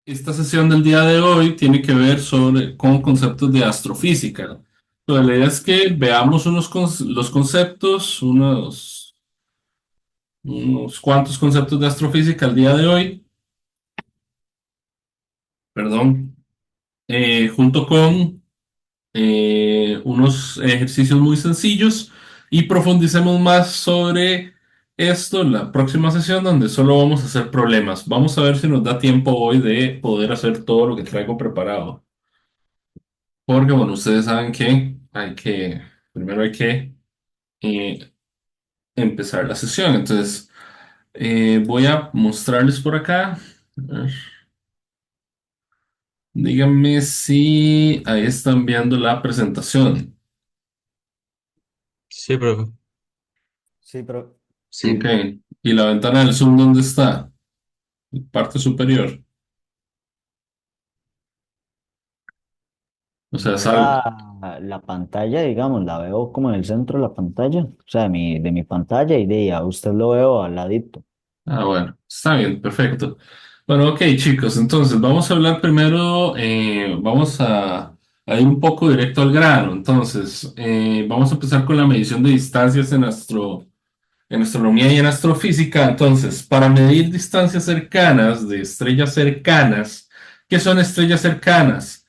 Esta sesión del día de hoy tiene que ver con conceptos de astrofísica. Pero la idea es que veamos los conceptos, unos cuantos conceptos de astrofísica el día de hoy, perdón, junto con unos ejercicios muy sencillos y profundicemos más sobre esto en la próxima sesión donde solo vamos a hacer problemas. Vamos a ver si nos da tiempo hoy de poder hacer todo lo que traigo preparado. Porque, bueno, ustedes saben que primero hay que eh, empezar la sesión. Entonces, voy a mostrarles por acá. A ver, díganme si ahí están viendo la presentación. Sí, profe. Sí, pero Ok. ¿Y la ventana del Zoom dónde está? Parte superior. O sea, yo la pantalla, digamos, la veo como en el centro de la pantalla, o sea, de mi pantalla y de ahí a usted lo veo al ladito. Ah, bueno, está bien, perfecto. Bueno, ok, chicos, entonces vamos a hablar primero, a ir un poco directo al grano. Entonces, vamos a empezar con la medición de distancias en astronomía y en astrofísica. Entonces, para medir distancias cercanas de estrellas cercanas, ¿qué son estrellas cercanas?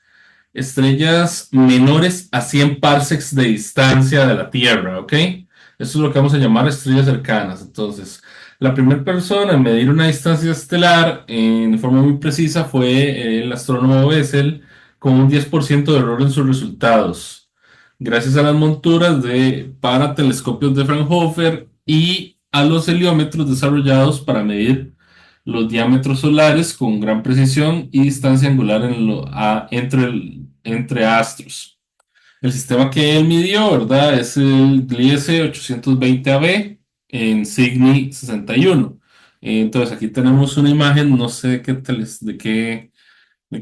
Estrellas menores a 100 parsecs de distancia de la Tierra, ¿ok? Eso es lo que vamos a llamar estrellas cercanas. Entonces, la primera persona en medir una distancia estelar en forma muy precisa fue el astrónomo Bessel, con un 10% de error en sus resultados, gracias a las monturas para telescopios de Fraunhofer y a los heliómetros desarrollados para medir los diámetros solares con gran precisión y distancia angular entre astros. El sistema que él midió, ¿verdad? Es el Gliese 820 AB en Cygni 61. Entonces aquí tenemos una imagen, no sé de qué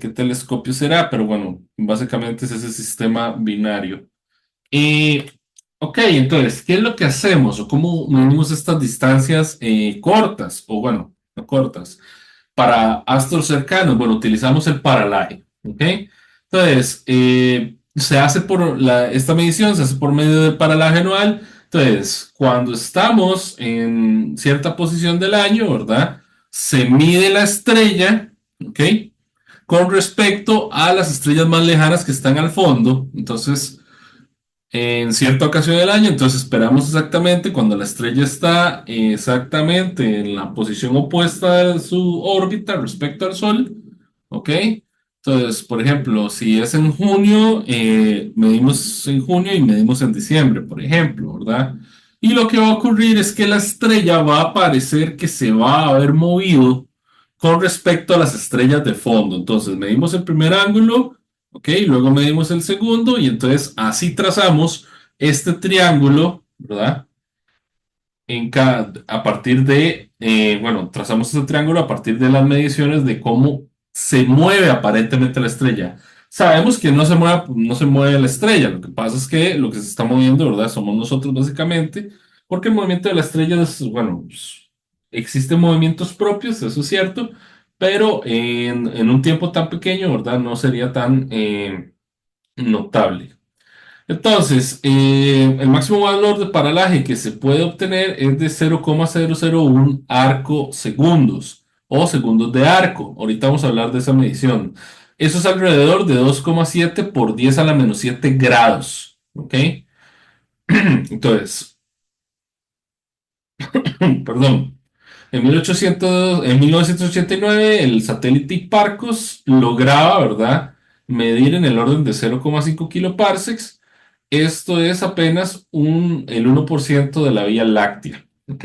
telescopio será, pero bueno, básicamente es ese sistema binario. Eh, ok, entonces, ¿qué es lo que hacemos o cómo medimos estas distancias cortas o bueno, no cortas? Para astros cercanos, bueno, utilizamos el paralaje, ¿ok? Entonces, esta medición se hace por medio del paralaje anual. Entonces, cuando estamos en cierta posición del año, ¿verdad? Se mide la estrella, ¿ok? Con respecto a las estrellas más lejanas que están al fondo. Entonces, en cierta ocasión del año, entonces esperamos exactamente cuando la estrella está exactamente en la posición opuesta de su órbita respecto al Sol, ¿ok? Entonces, por ejemplo, si es en junio, medimos en junio y medimos en diciembre, por ejemplo, ¿verdad? Y lo que va a ocurrir es que la estrella va a parecer que se va a haber movido con respecto a las estrellas de fondo. Entonces, medimos el primer ángulo. ¿Ok? Luego medimos el segundo y entonces así trazamos este triángulo, ¿verdad? A partir bueno, trazamos este triángulo a partir de las mediciones de cómo se mueve aparentemente la estrella. Sabemos que no se mueve la estrella, lo que pasa es que lo que se está moviendo, ¿verdad? Somos nosotros básicamente, porque el movimiento de la estrella es, bueno, pues, existen movimientos propios, eso es cierto, pero en un tiempo tan pequeño, ¿verdad? No sería tan notable. Entonces, el máximo valor de paralaje que se puede obtener es de 0,001 arco segundos o segundos de arco. Ahorita vamos a hablar de esa medición. Eso es alrededor de 2,7 por 10 a la menos 7 grados. ¿Ok? Entonces, perdón. En 1989, el satélite Hipparcos lograba, ¿verdad?, medir en el orden de 0,5 kiloparsecs. Esto es apenas el 1% de la Vía Láctea. ¿Ok?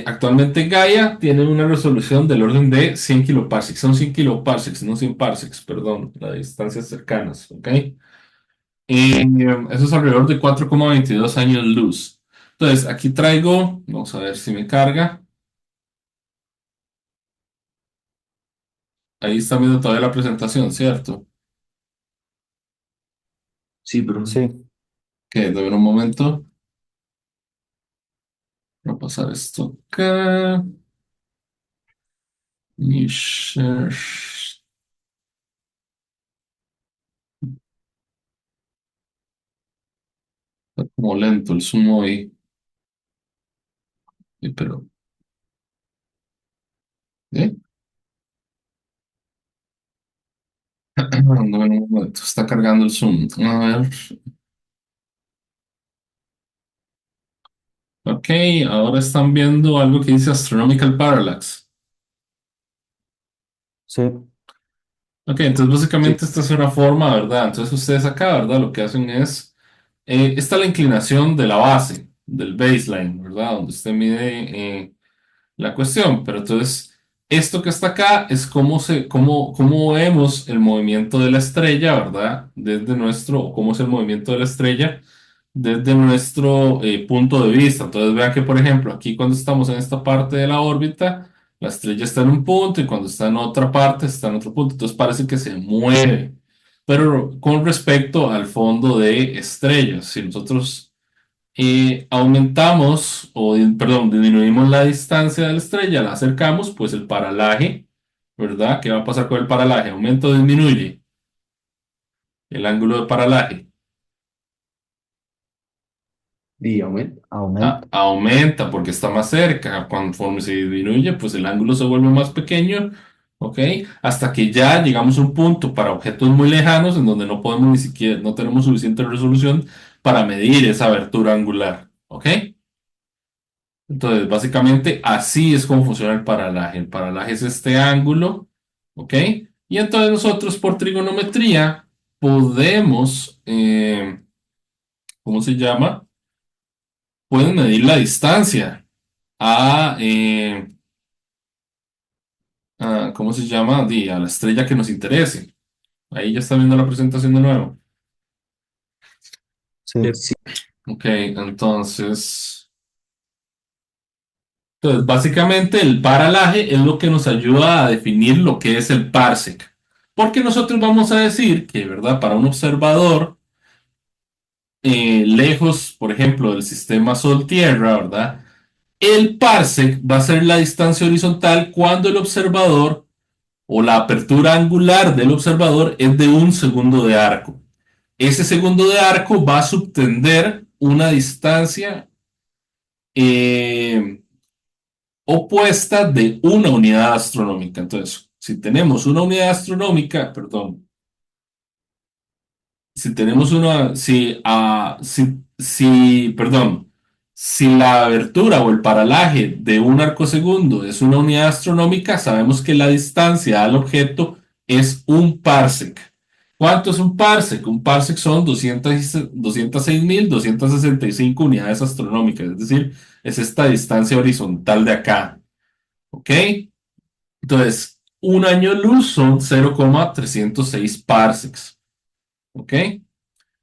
Actualmente Gaia tiene una resolución del orden de 100 kiloparsecs. Son 100 kiloparsecs, no 100 parsecs, perdón, las distancias cercanas. ¿Ok? Eso es alrededor de 4,22 años luz. Entonces, aquí traigo, vamos a ver si me carga. Ahí está viendo todavía la presentación, ¿cierto? Sí, profe. Sí, Que debe un momento. Voy a pasar esto acá. Está como lento el sumo ahí. Pero, ¿eh? No, un momento, está cargando el zoom. A ver. Ok, ahora están viendo algo que dice Astronomical Parallax. Sí, Ok, entonces sí, básicamente esta es una forma, ¿verdad? Entonces ustedes acá, ¿verdad? Lo que hacen es, esta es la inclinación de la base, del baseline, ¿verdad? Donde usted mide la cuestión. Pero entonces, esto que está acá es cómo vemos el movimiento de la estrella, ¿verdad? Desde nuestro, o cómo es el movimiento de la estrella desde nuestro punto de vista. Entonces vean que, por ejemplo, aquí cuando estamos en esta parte de la órbita, la estrella está en un punto y cuando está en otra parte está en otro punto. Entonces parece que se mueve. Pero con respecto al fondo de estrellas, si nosotros aumentamos perdón, disminuimos la distancia de la estrella, la acercamos, pues el paralaje, ¿verdad? ¿Qué va a pasar con el paralaje? ¿Aumenta o disminuye el ángulo de paralaje? Dígame. aumenta. Aumenta porque está más cerca. Conforme se disminuye, pues el ángulo se vuelve más pequeño, ¿ok? Hasta que ya llegamos a un punto para objetos muy lejanos en donde no podemos ni siquiera, no tenemos suficiente resolución para medir esa abertura angular, ¿ok? Entonces, básicamente así es como funciona el paralaje. El paralaje es este ángulo, ¿ok? Y entonces nosotros por trigonometría podemos, ¿cómo se llama? Pueden medir la distancia a, ¿cómo se llama? A la estrella que nos interese. Ahí ya está viendo la presentación de nuevo. Sí, Sí. Ok, entonces, básicamente el paralaje es lo que nos ayuda a definir lo que es el parsec. Porque nosotros vamos a decir que, ¿verdad? Para un observador lejos, por ejemplo, del sistema Sol-Tierra, ¿verdad? El parsec va a ser la distancia horizontal cuando el observador o la apertura angular del observador es de un segundo de arco. Ese segundo de arco va a subtender una distancia eh, opuesta de una unidad astronómica. Entonces, si tenemos una unidad astronómica, perdón, si tenemos una, perdón, si la abertura o el paralaje de un arco segundo es una unidad astronómica, sabemos que la distancia al objeto es un parsec. ¿Cuánto es un parsec? Un parsec son 206.265 unidades astronómicas, es decir, es esta distancia horizontal de acá. ¿Ok? Entonces, un año luz son 0,306 parsecs. ¿Ok?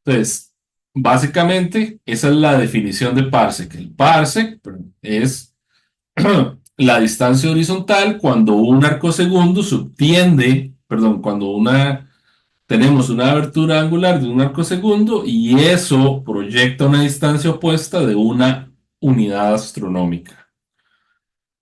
Entonces, básicamente, esa es la definición de parsec. El parsec es la distancia horizontal cuando un arco segundo subtiende, perdón, tenemos una abertura angular de un arco segundo y eso proyecta una distancia opuesta de una unidad astronómica.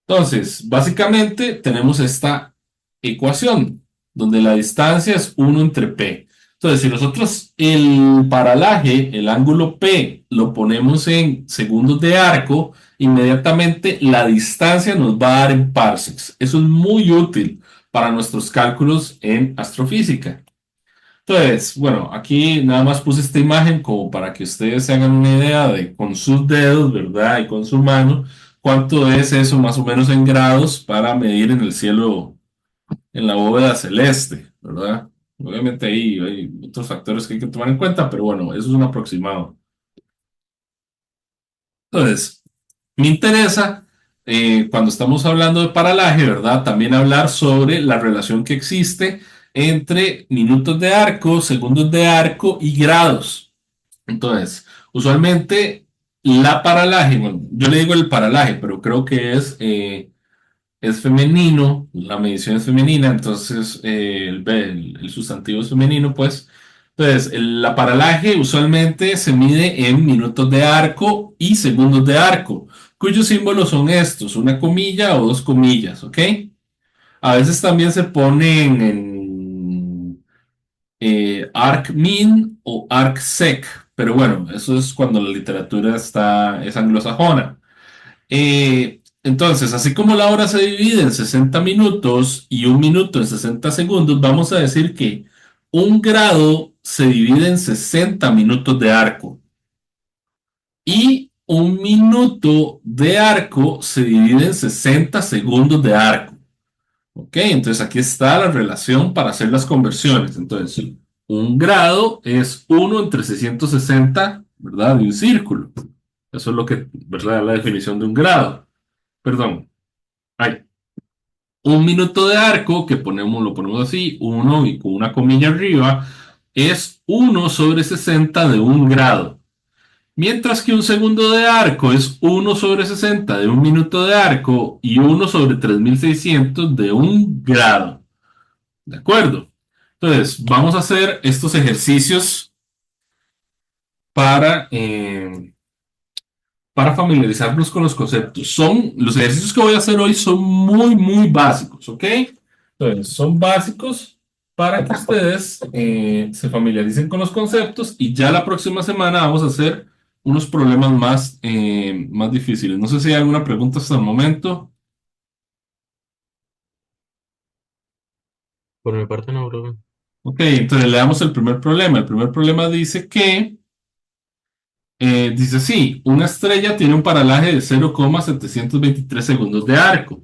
Entonces, básicamente tenemos esta ecuación donde la distancia es 1/p. Entonces, si nosotros el paralaje, el ángulo P, lo ponemos en segundos de arco, inmediatamente la distancia nos va a dar en parsecs. Eso es muy útil para nuestros cálculos en astrofísica. Entonces, bueno, aquí nada más puse esta imagen como para que ustedes se hagan una idea de con sus dedos, ¿verdad? Y con su mano, cuánto es eso más o menos en grados para medir en el cielo, en la bóveda celeste, ¿verdad? Obviamente ahí hay otros factores que hay que tomar en cuenta, pero bueno, eso es un aproximado. Entonces, me interesa, cuando estamos hablando de paralaje, ¿verdad? También hablar sobre la relación que existe entre minutos de arco, segundos de arco y grados. Entonces, usualmente la paralaje, bueno, yo le digo el paralaje, pero creo que es femenino, la medición es femenina, entonces el sustantivo es femenino, pues. Entonces, la paralaje usualmente se mide en minutos de arco y segundos de arco, cuyos símbolos son estos, una comilla o dos comillas, ¿ok? A veces también se ponen en arcmin o arcsec, pero bueno, eso es cuando la literatura es anglosajona. Entonces, así como la hora se divide en 60 minutos y un minuto en 60 segundos, vamos a decir que un grado se divide en 60 minutos de arco y un minuto de arco se divide en 60 segundos de arco. Ok, entonces aquí está la relación para hacer las conversiones. Entonces, sí, un grado es uno entre 660, ¿verdad? De un círculo. Eso es lo que, ¿verdad? Es la definición de un grado. Perdón. Hay un minuto de arco, que lo ponemos así, uno y con una comilla arriba, es uno sobre 60 de un grado. Mientras que un segundo de arco es uno sobre 60 de un minuto de arco y uno sobre 3600 de un grado. ¿De acuerdo? Entonces, vamos a hacer estos ejercicios para, eh, para familiarizarnos con los conceptos. Los ejercicios que voy a hacer hoy son muy, muy básicos, ¿ok? Entonces, son básicos para que ustedes se familiaricen con los conceptos y ya la próxima semana vamos a hacer unos problemas más difíciles. No sé si hay alguna pregunta hasta el momento. Por mi parte no, bro. Ok, entonces le damos el primer problema. El primer problema dice que dice sí, una estrella tiene un paralaje de 0,723 segundos de arco.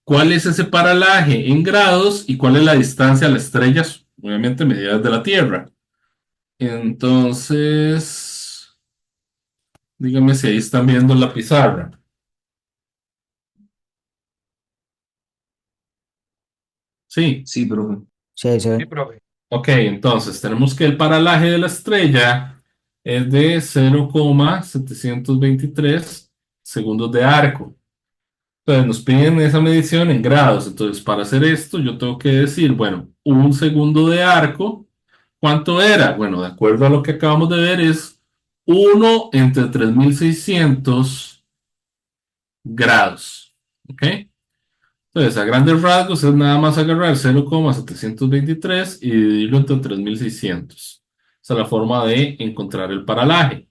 ¿Cuál es ese paralaje en grados y cuál es la distancia a la estrella? Obviamente medida desde la Tierra. Entonces, dígame si ahí están viendo la pizarra. Sí, Sí, profe. Sí, sí. ok, entonces tenemos que el paralaje de la estrella es de 0,723 segundos de arco. Entonces nos piden esa medición en grados. Entonces, para hacer esto, yo tengo que decir, bueno, un segundo de arco, ¿cuánto era? Bueno, de acuerdo a lo que acabamos de ver, es uno entre 3600 grados. ¿Ok? Entonces, a grandes rasgos es nada más agarrar 0,723 y dividirlo entre 3600. Esa es la forma de encontrar el paralaje.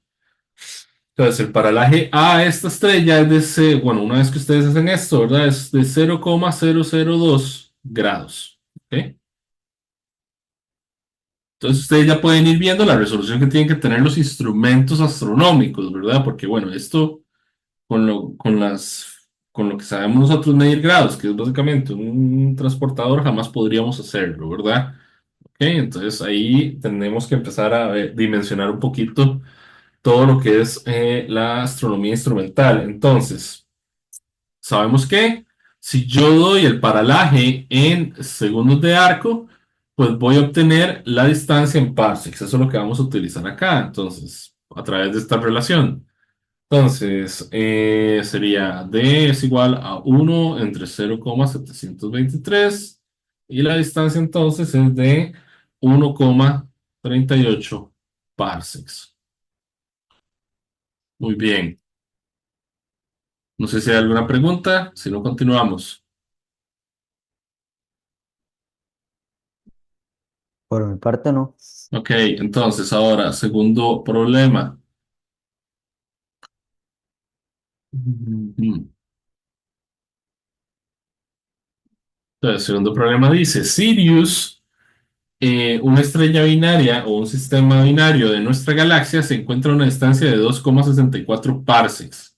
Entonces, el paralaje a esta estrella es bueno, una vez que ustedes hacen esto, ¿verdad? Es de 0,002 grados. ¿Ok? Entonces, ustedes ya pueden ir viendo la resolución que tienen que tener los instrumentos astronómicos, ¿verdad? Porque, bueno, esto con lo que sabemos nosotros medir grados, que es básicamente un transportador, jamás podríamos hacerlo, ¿verdad? ¿Ok? Entonces, ahí tenemos que empezar a dimensionar un poquito todo lo que es la astronomía instrumental. Entonces, sabemos que si yo doy el paralaje en segundos de arco, pues voy a obtener la distancia en parsecs. Eso es lo que vamos a utilizar acá. Entonces, a través de esta relación. Entonces, sería D es igual a uno entre 0,723 y la distancia entonces es de 1,38 parsecs. Muy bien. No sé si hay alguna pregunta, si no continuamos. Por mi parte no. Ok, entonces ahora, segundo problema. Ujú. Entonces, segundo problema dice, Sirius, una estrella binaria o un sistema binario de nuestra galaxia, se encuentra a una distancia de 2,64 parsecs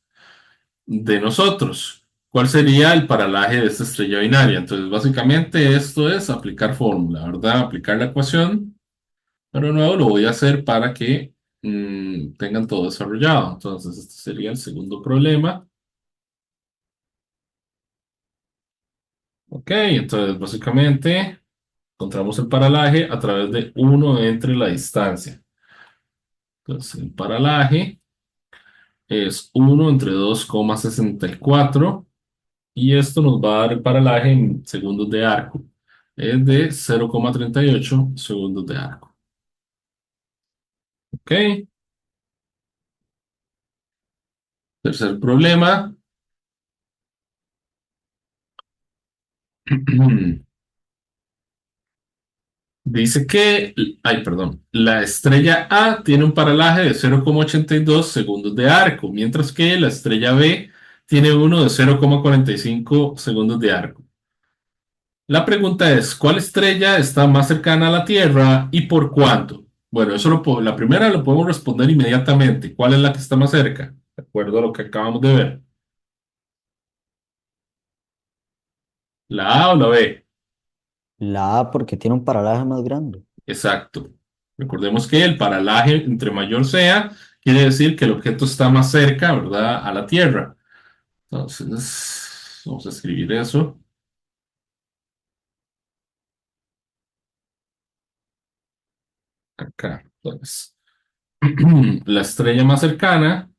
de nosotros. ¿Cuál sería el paralaje de esta estrella binaria? Entonces, básicamente esto es aplicar fórmula, ¿verdad? Aplicar la ecuación. Pero de nuevo lo voy a hacer para que tengan todo desarrollado. Entonces, este sería el segundo problema. Ok, entonces básicamente encontramos el paralaje a través de uno entre la distancia. Entonces, el paralaje es uno entre 2,64 y esto nos va a dar el paralaje en segundos de arco. Es de 0,38 segundos de arco. Ok, tercer problema. Dice que, ay, perdón, la estrella A tiene un paralaje de 0,82 segundos de arco, mientras que la estrella B tiene uno de 0,45 segundos de arco. La pregunta es, ¿cuál estrella está más cercana a la Tierra y por cuánto? Bueno, la primera lo podemos responder inmediatamente. ¿Cuál es la que está más cerca? De acuerdo a lo que acabamos de ver. ¿La A o la B? La A porque tiene un paralaje más grande. Exacto. Recordemos que el paralaje, entre mayor sea, quiere decir que el objeto está más cerca, ¿verdad?, a la Tierra. Entonces, vamos a escribir eso acá. Entonces, la estrella más cercana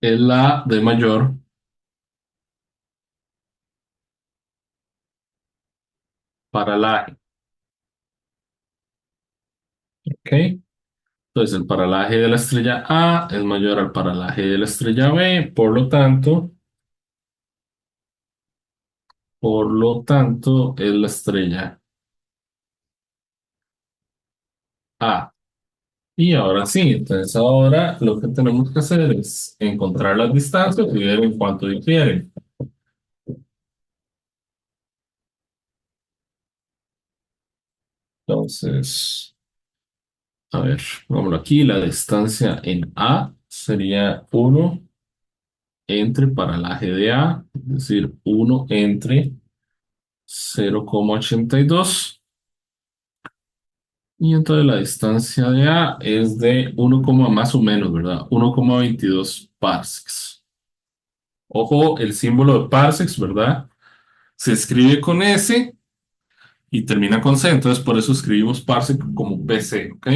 es la de mayor paralaje. ¿Ok? Entonces, el paralaje de la estrella A es mayor al paralaje de la estrella B, por lo tanto, es la estrella A. Y ahora sí, entonces ahora lo que tenemos que hacer es encontrar las distancias y ver en cuánto difieren. Entonces, a ver, vámonos aquí, la distancia en A sería uno entre paralaje de A, es decir, uno entre 0,82. Y entonces la distancia de A es de 1, más o menos, ¿verdad? 1,22 parsecs. Ojo, el símbolo de parsecs, ¿verdad? Se escribe con S y termina con C, entonces por eso escribimos parsec como PC, ¿ok?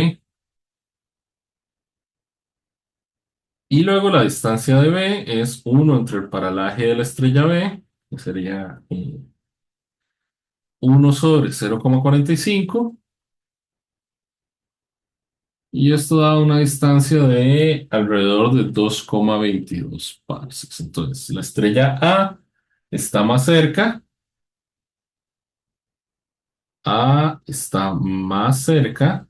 Y luego la distancia de B es 1 entre el paralaje de la estrella B, que sería 1 sobre 0,45, y esto da una distancia de alrededor de 2,22 parsecs. Entonces, la estrella A está más cerca, A está más cerca,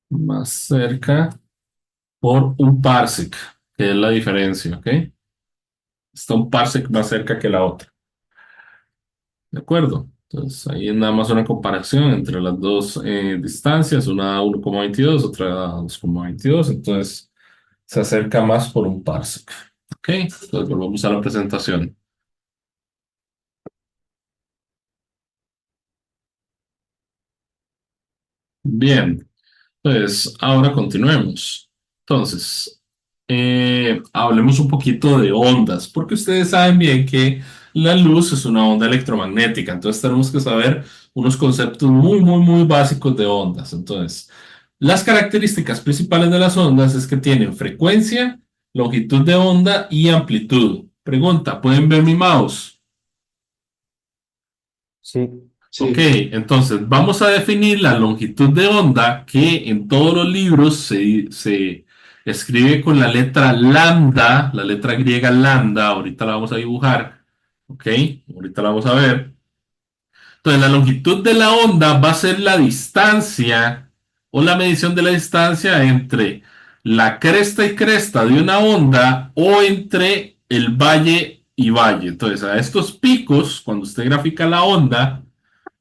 más cerca por un parsec, que es la diferencia, ¿ok? Está un parsec más cerca que la otra. ¿De acuerdo? Entonces ahí es nada más una comparación entre las dos distancias, una da 1,22, otra da 2,22, entonces se acerca más por un parsec. ¿Ok? Entonces volvemos a la presentación. Bien, pues ahora continuemos. Entonces, hablemos un poquito de ondas, porque ustedes saben bien que la luz es una onda electromagnética, entonces tenemos que saber unos conceptos muy, muy, muy básicos de ondas. Entonces, las características principales de las ondas es que tienen frecuencia, longitud de onda y amplitud. Pregunta, ¿pueden ver mi mouse? Sí, Ok, Sí, entonces vamos a definir la longitud de onda que en todos los libros se escribe con la letra lambda, la letra griega lambda, ahorita la vamos a dibujar, ok, ahorita la vamos a ver. Entonces la longitud de la onda va a ser la distancia o la medición de la distancia entre la cresta y cresta de una onda o entre el valle y valle. Entonces a estos picos, cuando usted grafica la onda,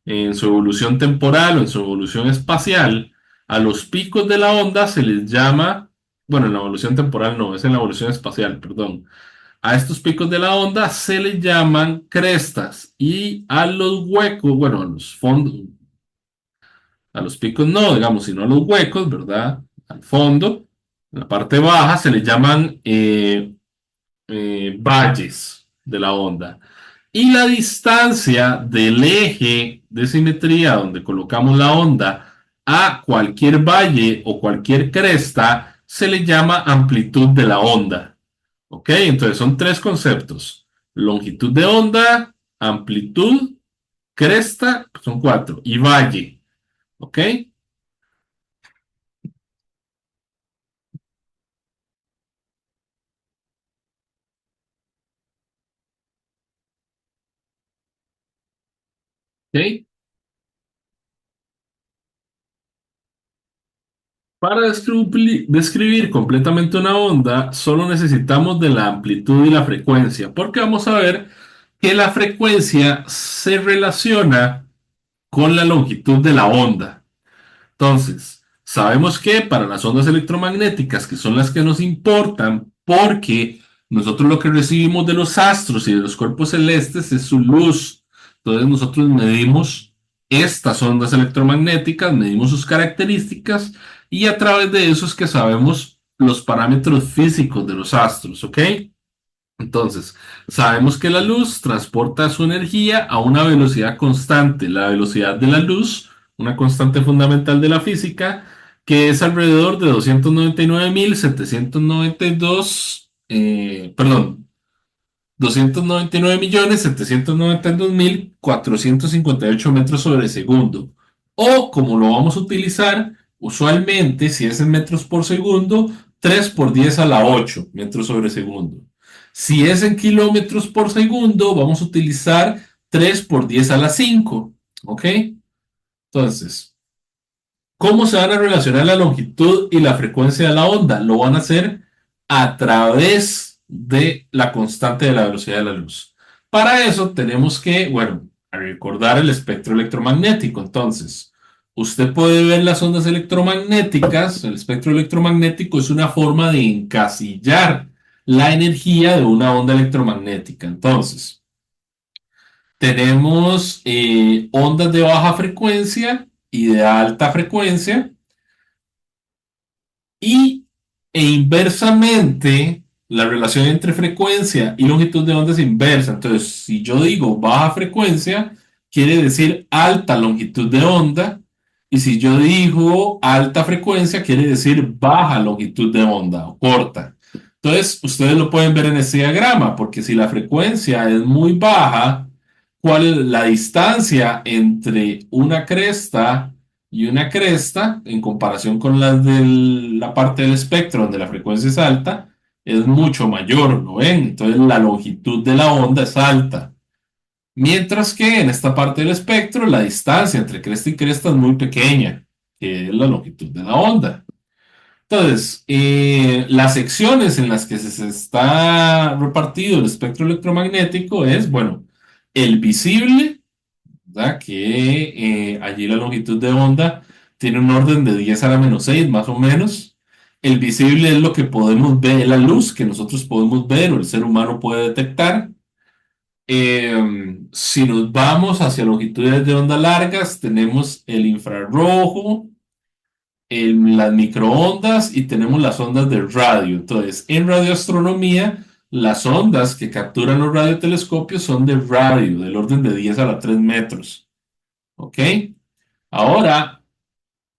en su evolución temporal o en su evolución espacial, a los picos de la onda se les llama, bueno, en la evolución temporal no, es en la evolución espacial, perdón. A estos picos de la onda se les llaman crestas y a los huecos, bueno, a los fondos, a los picos no, digamos, sino a los huecos, ¿verdad? Al fondo, en la parte baja se les llaman valles de la onda. Y la distancia del eje de simetría donde colocamos la onda a cualquier valle o cualquier cresta se le llama amplitud de la onda. ¿Ok? Entonces son tres conceptos. Longitud de onda, amplitud, cresta, son cuatro, y valle. ¿Ok? ¿Ok? Para describir completamente una onda, solo necesitamos de la amplitud y la frecuencia, porque vamos a ver que la frecuencia se relaciona con la longitud de la onda. Entonces, sabemos que para las ondas electromagnéticas, que son las que nos importan, porque nosotros lo que recibimos de los astros y de los cuerpos celestes es su luz. Entonces, nosotros medimos estas ondas electromagnéticas, medimos sus características y a través de eso es que sabemos los parámetros físicos de los astros, ¿ok? Entonces, sabemos que la luz transporta su energía a una velocidad constante, la velocidad de la luz, una constante fundamental de la física, que es alrededor de 299.792, perdón, 299.792.458 metros sobre segundo. O como lo vamos a utilizar, usualmente, si es en metros por segundo, 3 por 10 a la 8 metros sobre segundo. Si es en kilómetros por segundo, vamos a utilizar 3 por 10 a la 5. ¿Ok? Entonces, ¿cómo se van a relacionar la longitud y la frecuencia de la onda? Lo van a hacer a través de la constante de la velocidad de la luz. Para eso tenemos que, bueno, recordar el espectro electromagnético. Entonces, usted puede ver las ondas electromagnéticas. El espectro electromagnético es una forma de encasillar la energía de una onda electromagnética. Entonces, tenemos ondas de baja frecuencia y de alta frecuencia. Y, inversamente, la relación entre frecuencia y longitud de onda es inversa. Entonces, si yo digo baja frecuencia, quiere decir alta longitud de onda. Y si yo digo alta frecuencia, quiere decir baja longitud de onda o corta. Entonces, ustedes lo pueden ver en este diagrama, porque si la frecuencia es muy baja, ¿cuál es la distancia entre una cresta y una cresta en comparación con las de la parte del espectro donde la frecuencia es alta? Es mucho mayor, ¿lo ven? Entonces la longitud de la onda es alta. Mientras que en esta parte del espectro la distancia entre cresta y cresta es muy pequeña, que es la longitud de la onda. Entonces, las secciones en las que se está repartido el espectro electromagnético es, bueno, el visible, ¿verdad? Que allí la longitud de onda tiene un orden de 10 a la menos 6 más o menos. El visible es lo que podemos ver, la luz que nosotros podemos ver o el ser humano puede detectar. Si nos vamos hacia longitudes de onda largas, tenemos el infrarrojo, las microondas y tenemos las ondas de radio. Entonces, en radioastronomía, las ondas que capturan los radiotelescopios son de radio, del orden de 10 a la 3 metros. ¿Ok? Ahora,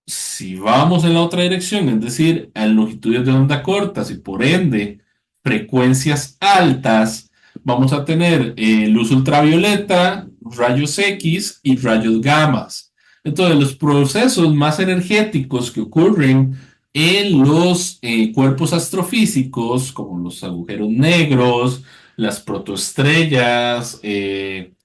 si vamos en la otra dirección, es decir, a longitudes de onda cortas y por ende frecuencias altas, vamos a tener luz ultravioleta, rayos X y rayos gamas. Entonces, los procesos más energéticos que ocurren en los cuerpos astrofísicos, como los agujeros negros, las protoestrellas, perdón,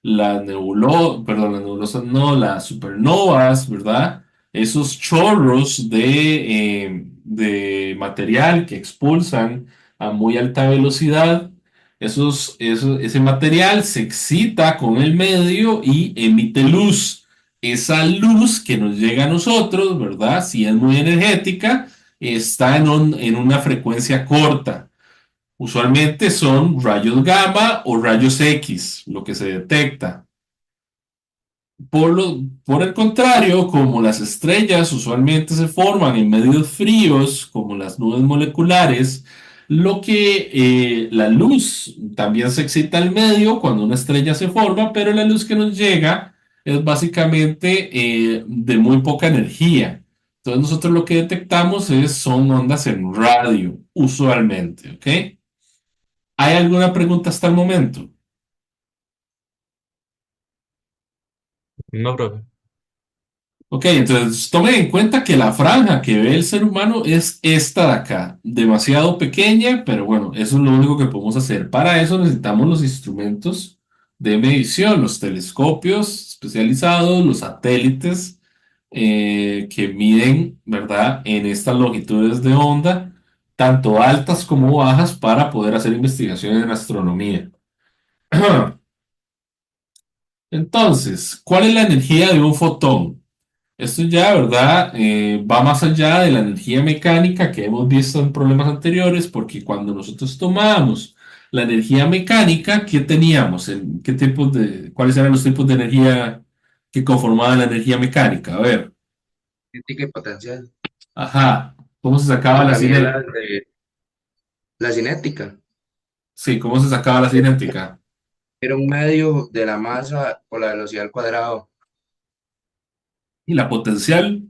las nebulosas no, las supernovas, ¿verdad? Esos chorros de material que expulsan a muy alta velocidad, ese material se excita con el medio y emite luz. Esa luz que nos llega a nosotros, ¿verdad? Si es muy energética, está en una frecuencia corta. Usualmente son rayos gamma o rayos X, lo que se detecta. Por el contrario, como las estrellas usualmente se forman en medios fríos, como las nubes moleculares, la luz también se excita al medio cuando una estrella se forma, pero la luz que nos llega es básicamente de muy poca energía. Entonces nosotros lo que detectamos son ondas en radio, usualmente, ¿ok? ¿Hay alguna pregunta hasta el momento? No, profe. Ok, entonces tomen en cuenta que la franja que ve el ser humano es esta de acá, demasiado pequeña, pero bueno, eso es lo único que podemos hacer. Para eso necesitamos los instrumentos de medición, los telescopios especializados, los satélites que miden, ¿verdad?, en estas longitudes de onda, tanto altas como bajas, para poder hacer investigación en astronomía. Entonces, ¿cuál es la energía de un fotón? Esto ya, ¿verdad? Va más allá de la energía mecánica que hemos visto en problemas anteriores, porque cuando nosotros tomamos la energía mecánica, ¿qué teníamos? ¿Qué tipos cuáles eran los tipos de energía que conformaban la energía mecánica? A ver, Cinética y potencial. ajá, ¿cómo se sacaba la Para mí es cinética? la cinética. Sí, ¿cómo se sacaba la cinética? Era un medio de la masa por la velocidad al cuadrado. Y la potencial,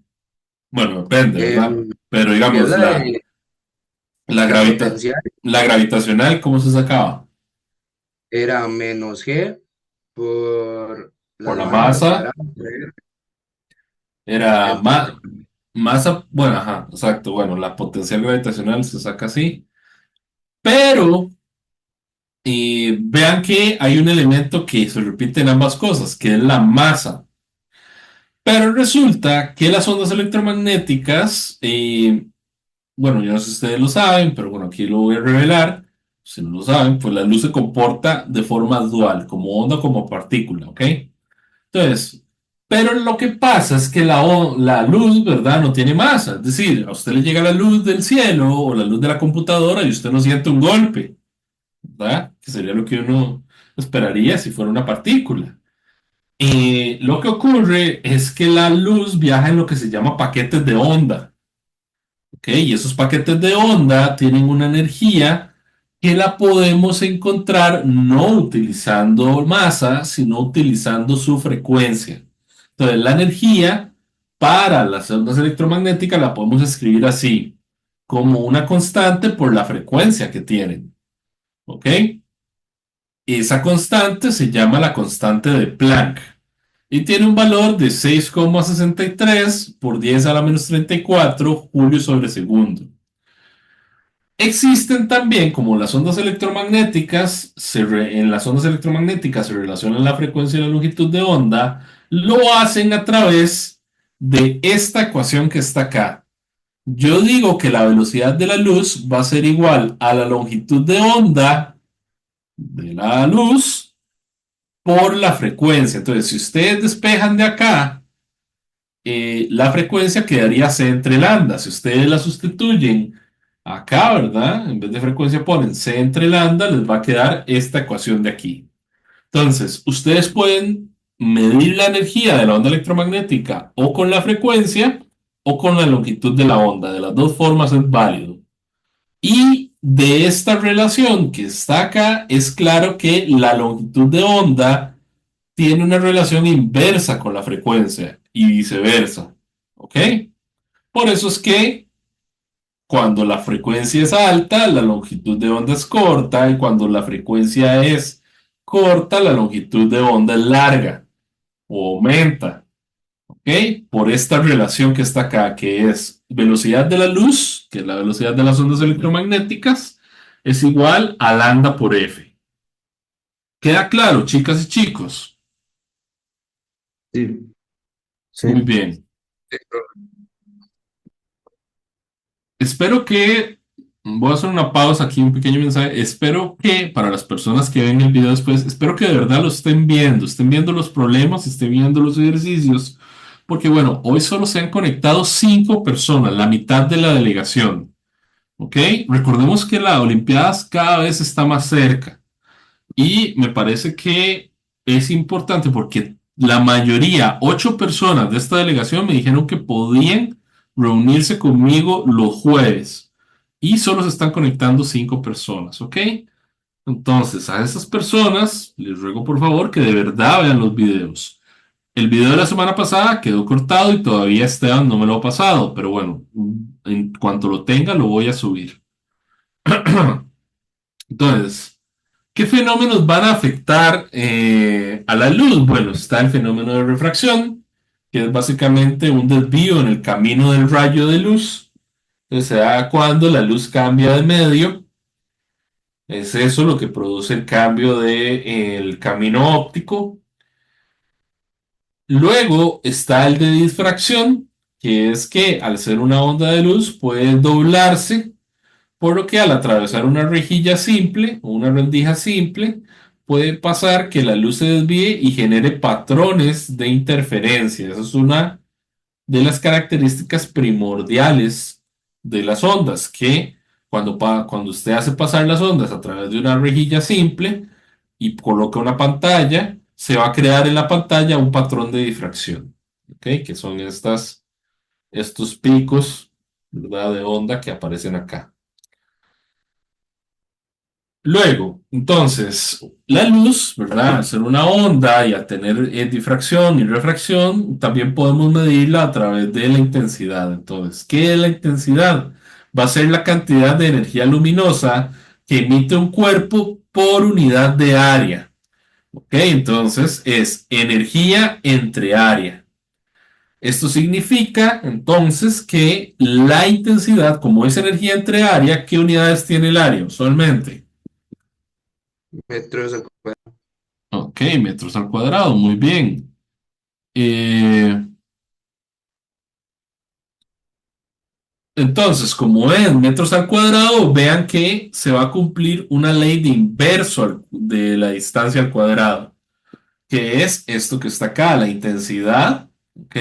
bueno, depende, ¿verdad? Em, Pero que es digamos, la la gravita, potencial la gravitacional, ¿cómo se sacaba? era menos G por Por las la masas al masa. cuadrado. Era Entonces, masa, bueno, ajá, exacto, bueno, la potencial gravitacional se saca así, pero vean que hay un elemento que se repite en ambas cosas, que es la masa. Pero resulta que las ondas electromagnéticas, bueno, yo no sé si ustedes lo saben, pero bueno, aquí lo voy a revelar. Si no lo saben, pues la luz se comporta de forma dual, como onda o como partícula, ¿ok? Entonces, pero lo que pasa es que la luz, ¿verdad? No tiene masa. Es decir, a usted le llega la luz del cielo o la luz de la computadora y usted no siente un golpe, ¿verdad? Que sería lo que uno esperaría si fuera una partícula. Y lo que ocurre es que la luz viaja en lo que se llama paquetes de onda, ¿ok? Y esos paquetes de onda tienen una energía que la podemos encontrar no utilizando masa, sino utilizando su frecuencia. Entonces, la energía para las ondas electromagnéticas la podemos escribir así, como una constante por la frecuencia que tienen, ¿ok? Esa constante se llama la constante de Planck y tiene un valor de 6,63 por 10 a la menos 34 julio sobre segundo. Existen también, como las ondas electromagnéticas, en las ondas electromagnéticas se relacionan la frecuencia y la longitud de onda, lo hacen a través de esta ecuación que está acá. Yo digo que la velocidad de la luz va a ser igual a la longitud de onda de la luz por la frecuencia. Entonces, si ustedes despejan de acá, la frecuencia quedaría C entre lambda. Si ustedes la sustituyen acá, ¿verdad? En vez de frecuencia ponen C entre lambda, les va a quedar esta ecuación de aquí. Entonces, ustedes pueden medir la energía de la onda electromagnética o con la frecuencia o con la longitud de la onda. De las dos formas es válido. Y de esta relación que está acá, es claro que la longitud de onda tiene una relación inversa con la frecuencia y viceversa. ¿Ok? Por eso es que cuando la frecuencia es alta, la longitud de onda es corta y cuando la frecuencia es corta, la longitud de onda es larga o aumenta. ¿Ok? Por esta relación que está acá, que es velocidad de la luz, que es la velocidad de las ondas electromagnéticas, es igual a lambda por F. ¿Queda claro, chicas y chicos? sí. Muy Sí, bien. Espero que, voy a hacer una pausa aquí, un pequeño mensaje. Espero que para las personas que ven el video después, espero que de verdad lo estén viendo los problemas, estén viendo los ejercicios, porque bueno, hoy solo se han conectado 5 personas, la mitad de la delegación. ¿Ok? Recordemos que la Olimpiadas cada vez está más cerca. Y me parece que es importante porque la mayoría, 8 personas de esta delegación me dijeron que podían reunirse conmigo los jueves y solo se están conectando 5 personas, ¿ok? Entonces, a esas personas les ruego por favor que de verdad vean los videos. El video de la semana pasada quedó cortado y todavía Esteban no me lo ha pasado, pero bueno, en cuanto lo tenga lo voy a subir. Entonces, ¿qué fenómenos van a afectar a la luz? Bueno, está el fenómeno de refracción, que es básicamente un desvío en el camino del rayo de luz. Entonces se da cuando la luz cambia de medio. Es eso lo que produce el cambio del camino óptico. Luego está el de difracción, que es que al ser una onda de luz puede doblarse, por lo que al atravesar una rejilla simple o una rendija simple, puede pasar que la luz se desvíe y genere patrones de interferencia. Esa es una de las características primordiales de las ondas, que cuando usted hace pasar las ondas a través de una rejilla simple y coloca una pantalla, se va a crear en la pantalla un patrón de difracción, ¿ok? Que son estos picos, ¿verdad? De onda que aparecen acá. Luego, entonces, la luz, ¿verdad? Al ser una onda y a tener difracción y refracción, también podemos medirla a través de la intensidad. Entonces, ¿qué es la intensidad? Va a ser la cantidad de energía luminosa que emite un cuerpo por unidad de área. ¿Ok? Entonces, es energía entre área. Esto significa, entonces, que la intensidad, como es energía entre área, ¿qué unidades tiene el área usualmente? Metros al cuadrado. Ok, metros al cuadrado, muy bien. Eh, entonces, como es metros al cuadrado, vean que se va a cumplir una ley de inverso de la distancia al cuadrado, que es esto que está acá, la intensidad, ok,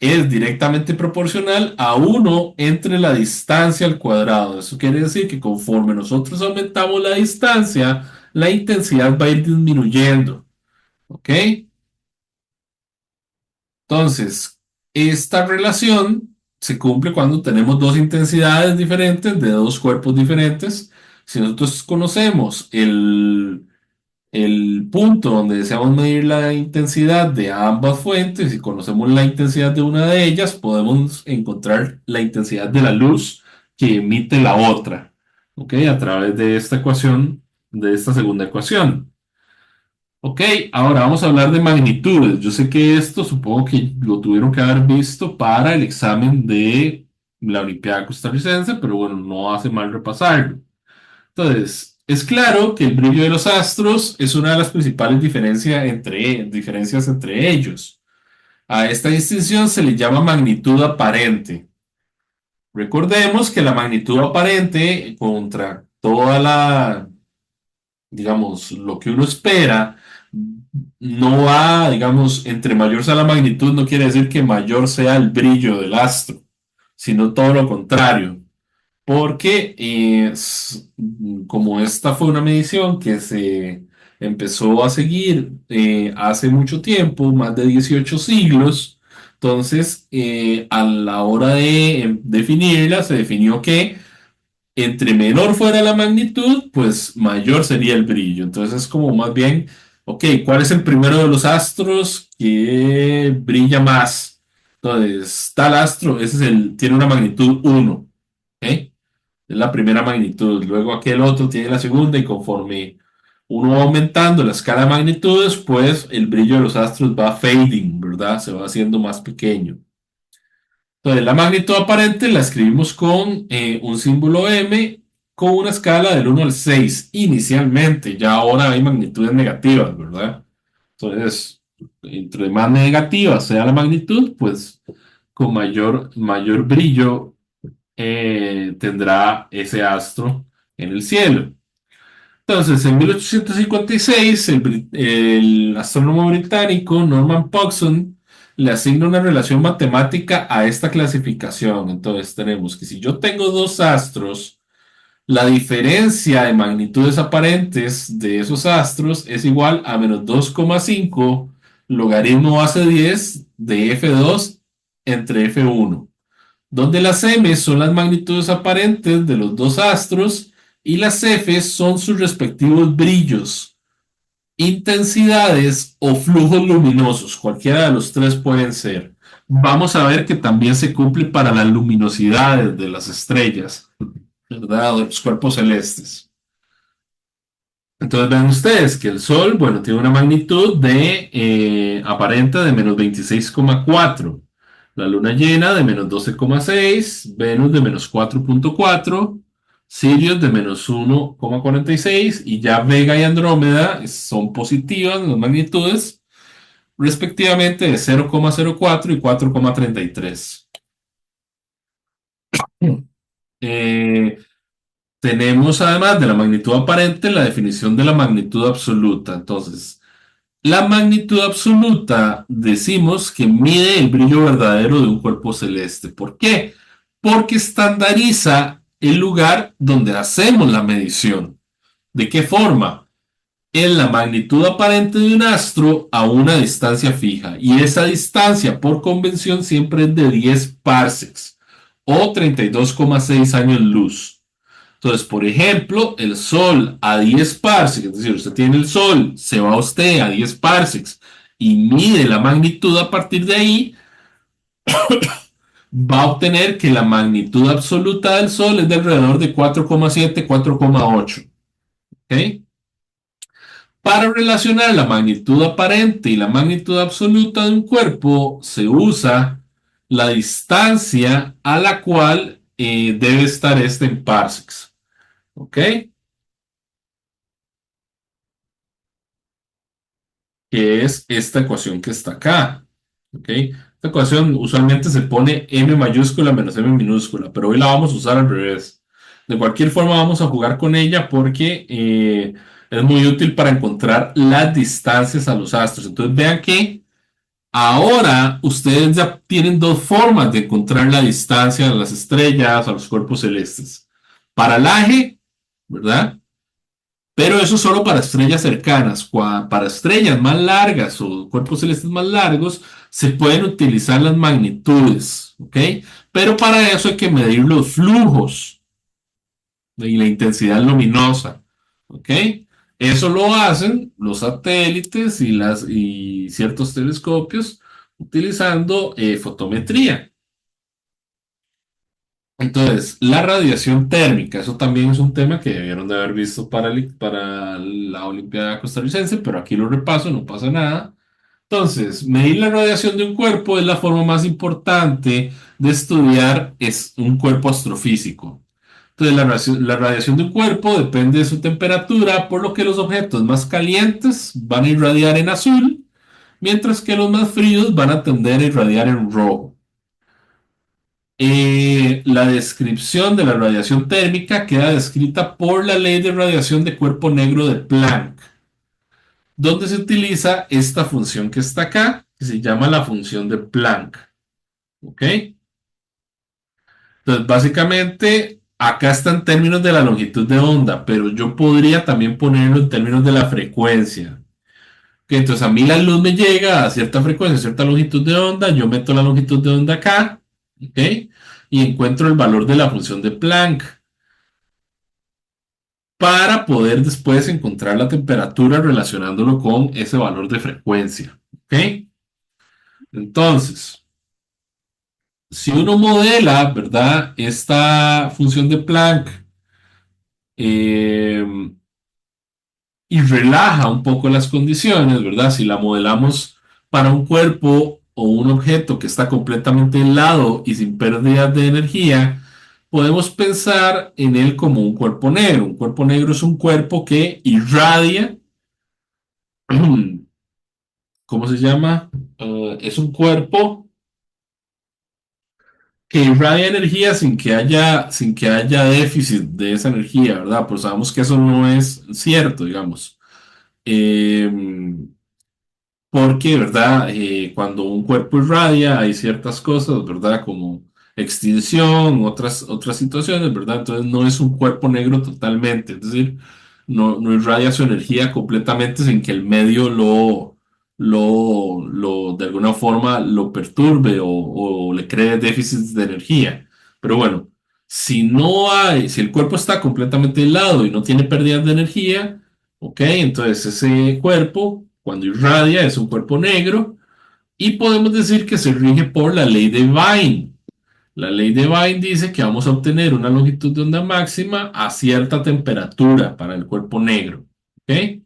es directamente proporcional a uno entre la distancia al cuadrado. Eso quiere decir que conforme nosotros aumentamos la distancia, la intensidad va a ir disminuyendo, ok. Entonces, esta relación se cumple cuando tenemos dos intensidades diferentes de dos cuerpos diferentes. Si nosotros conocemos el punto donde deseamos medir la intensidad de ambas fuentes y conocemos la intensidad de una de ellas, podemos encontrar la intensidad de la luz que emite la otra, ¿ok? A través de esta ecuación, de esta segunda ecuación. Ok, ahora vamos a hablar de magnitudes. Yo sé que esto supongo que lo tuvieron que haber visto para el examen de la Olimpiada costarricense, pero bueno, no hace mal repasarlo. Entonces, es claro que el brillo de los astros es una de las principales diferencias entre ellos. A esta distinción se le llama magnitud aparente. Recordemos que la magnitud aparente contra toda digamos, lo que uno espera, no va, digamos, entre mayor sea la magnitud, no quiere decir que mayor sea el brillo del astro, sino todo lo contrario. Porque como esta fue una medición que se empezó a seguir hace mucho tiempo, más de 18 siglos, entonces a la hora de definirla, se definió que entre menor fuera la magnitud, pues mayor sería el brillo. Entonces es como más bien, ok, ¿cuál es el primero de los astros que brilla más? Entonces, tal astro, tiene una magnitud 1, ¿ok? Es la primera magnitud. Luego aquel otro tiene la segunda y conforme uno va aumentando la escala de magnitudes, pues el brillo de los astros va fading, ¿verdad? Se va haciendo más pequeño. Entonces, la magnitud aparente la escribimos con un símbolo M con una escala del 1 al 6 inicialmente. Ya ahora hay magnitudes negativas, ¿verdad? Entonces, entre más negativa sea la magnitud, pues con mayor brillo tendrá ese astro en el cielo. Entonces, en 1856, el astrónomo británico Norman Pogson le asigna una relación matemática a esta clasificación. Entonces, tenemos que si yo tengo dos astros, la diferencia de magnitudes aparentes de esos astros es igual a menos 2,5 logaritmo base 10 de F2 entre F1, donde las m son las magnitudes aparentes de los dos astros y las f son sus respectivos brillos, intensidades o flujos luminosos, cualquiera de los tres pueden ser. Vamos a ver que también se cumple para las luminosidades de las estrellas, ¿verdad? De los cuerpos celestes. Entonces ven ustedes que el Sol, bueno, tiene una magnitud de aparente de menos 26,4. La luna llena de menos 12,6. Venus de menos 4,4. Sirius de menos 1,46. Y ya Vega y Andrómeda son positivas en las magnitudes, respectivamente de 0,04 y 4,33. Eh, Tenemos además de la magnitud aparente la definición de la magnitud absoluta. Entonces, la magnitud absoluta decimos que mide el brillo verdadero de un cuerpo celeste. ¿Por qué? Porque estandariza el lugar donde hacemos la medición. ¿De qué forma? Es la magnitud aparente de un astro a una distancia fija. Y esa distancia, por convención, siempre es de 10 parsecs o 32,6 años luz. Entonces, por ejemplo, el Sol a 10 parsecs, es decir, usted tiene el Sol, se va usted a 10 parsecs y mide la magnitud a partir de ahí, va a obtener que la magnitud absoluta del Sol es de alrededor de 4,7, 4,8. ¿Ok? Para relacionar la magnitud aparente y la magnitud absoluta de un cuerpo, se usa la distancia a la cual debe estar este en parsecs. ¿Ok? Que es esta ecuación que está acá. ¿Ok? Esta ecuación usualmente se pone m mayúscula menos m minúscula, pero hoy la vamos a usar al revés. De cualquier forma vamos a jugar con ella porque es muy útil para encontrar las distancias a los astros. Entonces vean que ahora ustedes ya tienen dos formas de encontrar la distancia a las estrellas, a los cuerpos celestes. Paralaje, ¿verdad? Pero eso solo para estrellas cercanas. Para estrellas más largas o cuerpos celestes más largos, se pueden utilizar las magnitudes, ¿ok? Pero para eso hay que medir los flujos y la intensidad luminosa, ¿ok? Eso lo hacen los satélites y ciertos telescopios utilizando fotometría. Entonces, la radiación térmica, eso también es un tema que debieron de haber visto para la Olimpiada costarricense, pero aquí lo repaso, no pasa nada. Entonces, medir la radiación de un cuerpo es la forma más importante de estudiar es un cuerpo astrofísico. Entonces, la radiación de un cuerpo depende de su temperatura, por lo que los objetos más calientes van a irradiar en azul, mientras que los más fríos van a tender a irradiar en rojo. La descripción de la radiación térmica queda descrita por la ley de radiación de cuerpo negro de Planck, donde se utiliza esta función que está acá, que se llama la función de Planck. ¿Ok? Entonces, básicamente, acá está en términos de la longitud de onda, pero yo podría también ponerlo en términos de la frecuencia. Que entonces a mí la luz me llega a cierta frecuencia, a cierta longitud de onda, yo meto la longitud de onda acá, ¿ok? Y encuentro el valor de la función de Planck para poder después encontrar la temperatura relacionándolo con ese valor de frecuencia, ¿ok? Entonces, si uno modela, ¿verdad? Esta función de Planck eh, y relaja un poco las condiciones, ¿verdad? Si la modelamos para un cuerpo o un objeto que está completamente helado y sin pérdidas de energía, podemos pensar en él como un cuerpo negro. Un cuerpo negro es un cuerpo que irradia, ¿cómo se llama? Es un cuerpo que irradia energía sin que haya déficit de esa energía, ¿verdad? Pues sabemos que eso no es cierto, digamos. Eh, Porque, ¿verdad? Cuando un cuerpo irradia, hay ciertas cosas, ¿verdad? Como extinción, otras situaciones, ¿verdad? Entonces no es un cuerpo negro totalmente, es decir, no irradia su energía completamente sin que el medio de alguna forma lo perturbe o le cree déficits de energía. Pero bueno, si el cuerpo está completamente helado y no tiene pérdidas de energía, ¿ok? Entonces ese cuerpo, cuando irradia, es un cuerpo negro y podemos decir que se rige por la ley de Wien. La ley de Wien dice que vamos a obtener una longitud de onda máxima a cierta temperatura para el cuerpo negro, ¿ok? ¿Ok?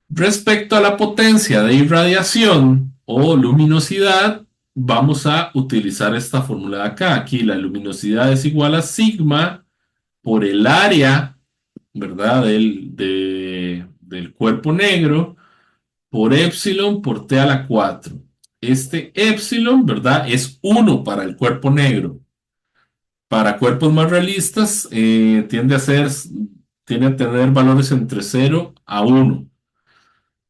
Respecto a la potencia de irradiación o luminosidad, vamos a utilizar esta fórmula de acá. Aquí la luminosidad es igual a sigma por el área, ¿verdad? Del cuerpo negro por epsilon por t a la 4. Este epsilon, ¿verdad? Es uno para el cuerpo negro. Para cuerpos más realistas, tiende a tener valores entre 0 a 1.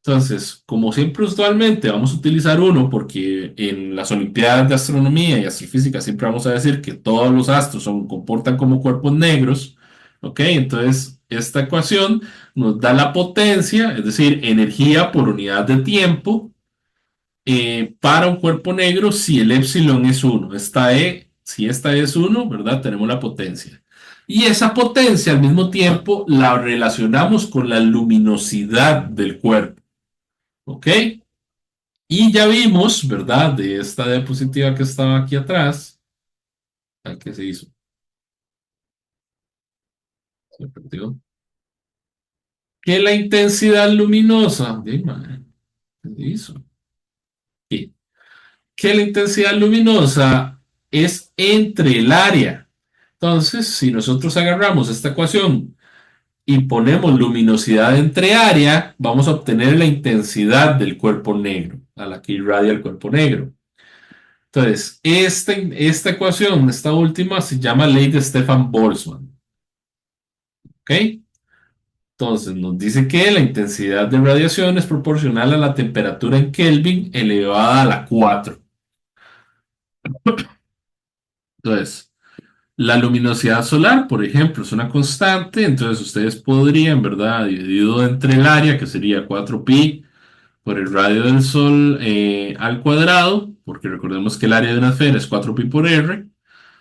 Entonces, como siempre usualmente vamos a utilizar uno porque en las Olimpiadas de Astronomía y Astrofísica siempre vamos a decir que todos los astros comportan como cuerpos negros, ¿ok? Entonces, esta ecuación nos da la potencia, es decir, energía por unidad de tiempo para un cuerpo negro si el epsilon es 1. Si esta es 1, ¿verdad? Tenemos la potencia. Y esa potencia al mismo tiempo la relacionamos con la luminosidad del cuerpo. ¿Ok? Y ya vimos, ¿verdad? De esta diapositiva que estaba aquí atrás. ¿Qué se hizo? Se perdió. Que la intensidad luminosa. Dime, ¿qué se hizo? Sí. Que la intensidad luminosa es entre el área. Entonces, si nosotros agarramos esta ecuación y ponemos luminosidad entre área, vamos a obtener la intensidad del cuerpo negro, a la que irradia el cuerpo negro. Entonces, esta ecuación, esta última, se llama ley de Stefan-Boltzmann. ¿Ok? Entonces, nos dice que la intensidad de radiación es proporcional a la temperatura en Kelvin elevada a la 4. Entonces, la luminosidad solar, por ejemplo, es una constante, entonces ustedes podrían, ¿verdad? Dividido entre el área, que sería 4pi por el radio del Sol al cuadrado, porque recordemos que el área de una esfera es 4pi por r.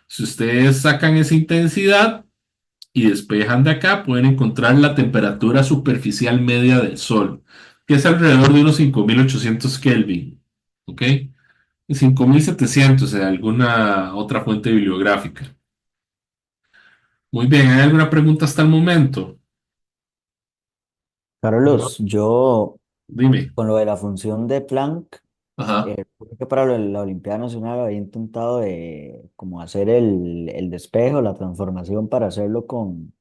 Si ustedes sacan esa intensidad y despejan de acá, pueden encontrar la temperatura superficial media del Sol, que es alrededor de unos 5800 Kelvin. ¿Ok? 5700 en alguna otra fuente bibliográfica. Muy bien, ¿hay alguna pregunta hasta el momento? Carlos, yo Dime. con lo de la función de Planck, Ajá. creo que para la Olimpiada Nacional había intentado como hacer el despejo, la transformación para hacerlo con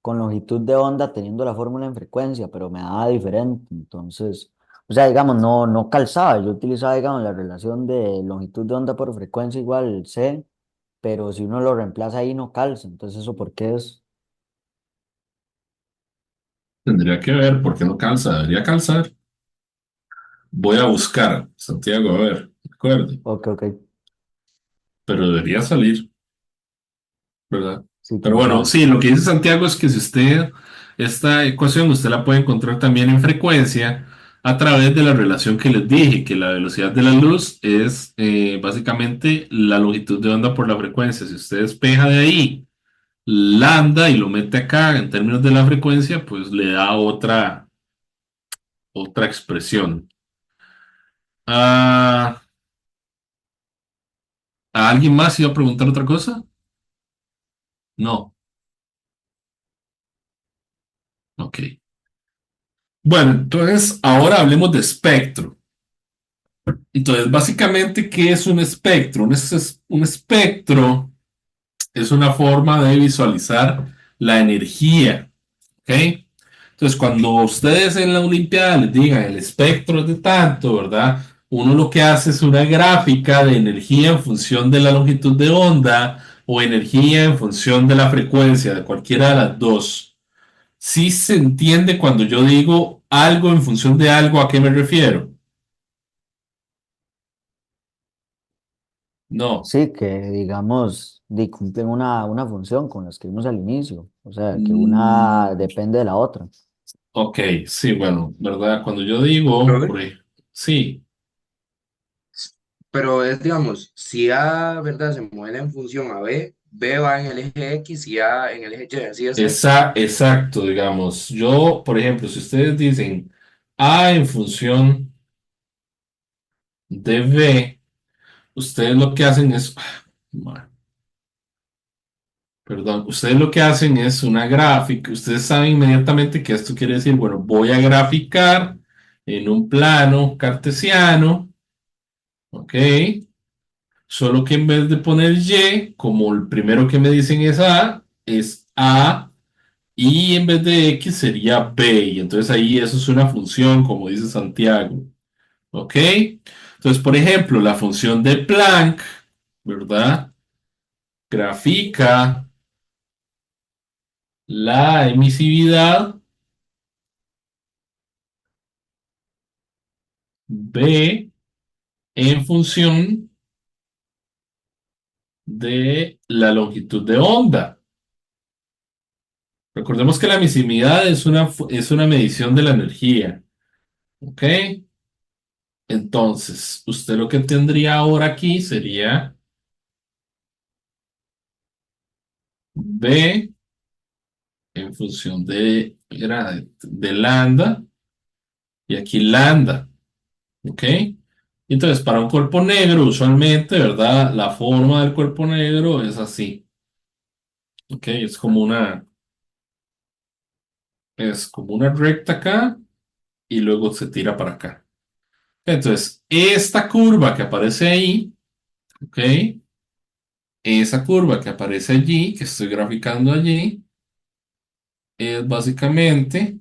longitud de onda teniendo la fórmula en frecuencia, pero me daba diferente. Entonces, o sea, digamos, no calzaba. Yo utilizaba, digamos, la relación de longitud de onda por frecuencia igual C, pero si uno lo reemplaza ahí no calza. Entonces, ¿eso por qué es? Tendría que ver por qué no calza. Debería calzar. Voy a buscar, Santiago, a ver, recuerde. Ok, ok. Pero debería salir, ¿verdad? Sí, Pero quién bueno, sabe. sí, lo que dice Santiago es que si esta ecuación usted la puede encontrar también en frecuencia a través de la relación que les dije, que la velocidad de la luz es básicamente la longitud de onda por la frecuencia. Si usted despeja de ahí lambda y lo mete acá en términos de la frecuencia, pues le da otra expresión. Ah, ¿A alguien más iba a preguntar otra cosa? No. Ok. Bueno, entonces ahora hablemos de espectro. Entonces, básicamente, ¿qué es un espectro? Un espectro es una forma de visualizar la energía. ¿Ok? Entonces, cuando ustedes en la Olimpiada les digan el espectro es de tanto, ¿verdad? Uno lo que hace es una gráfica de energía en función de la longitud de onda o energía en función de la frecuencia, de cualquiera de las dos. Sí se entiende cuando yo digo algo en función de algo, ¿a qué me refiero? No. Sí, que digamos, cumplen una función con las que vimos al inicio. O sea, que una Mm, depende de la otra. ok, sí, bueno, ¿verdad? Cuando yo digo, Profe, sí, pero es, digamos, si A, ¿verdad? Se mueve en función a B, B va en el eje X y A en el eje Y, así es. exacto, digamos. Yo, por ejemplo, si ustedes dicen A en función de B, ustedes lo que hacen es, bueno, perdón, ustedes lo que hacen es una gráfica, ustedes saben inmediatamente que esto quiere decir, bueno, voy a graficar en un plano cartesiano, ¿ok? Solo que en vez de poner Y, como el primero que me dicen es A, y en vez de X sería B, y entonces ahí eso es una función, como dice Santiago, ¿ok? Entonces, por ejemplo, la función de Planck, ¿verdad? Grafica la emisividad B en función de la longitud de onda. Recordemos que la emisividad es una medición de la energía, ¿ok? Entonces, usted lo que tendría ahora aquí sería B en función de lambda y aquí lambda, ¿ok? Entonces, para un cuerpo negro, usualmente, ¿verdad? La forma del cuerpo negro es así, ¿ok? Es como una recta acá y luego se tira para acá. Entonces, esta curva que aparece ahí, ¿ok? Esa curva que aparece allí, que estoy graficando allí, es básicamente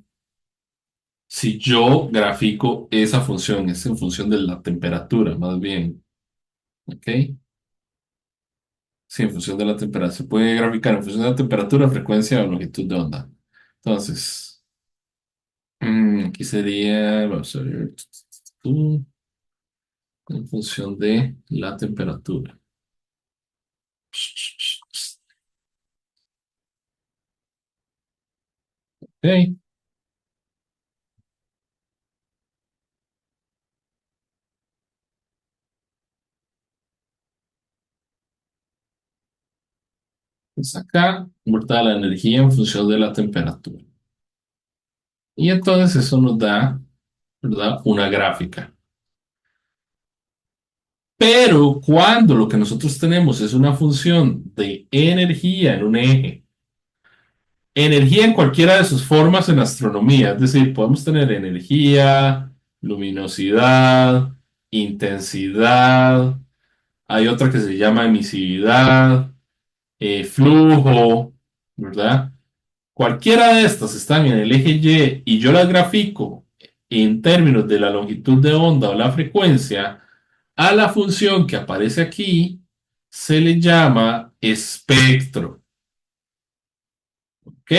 si yo grafico esa función, es en función de la temperatura, más bien, ¿ok? Sí, en función de la temperatura. Se puede graficar en función de la temperatura, frecuencia o longitud de onda. Entonces, aquí sería, vamos a ver, en función de la temperatura. Ok, pues acá, ¿verdad? La energía en función de la temperatura. Y entonces eso nos da, ¿verdad? Una gráfica. Pero cuando lo que nosotros tenemos es una función de energía en un eje, energía en cualquiera de sus formas en astronomía, es decir, podemos tener energía, luminosidad, intensidad, hay otra que se llama emisividad, flujo, ¿verdad? Cualquiera de estas están en el eje Y yo las grafico en términos de la longitud de onda o la frecuencia, a la función que aparece aquí se le llama espectro. ¿Ok?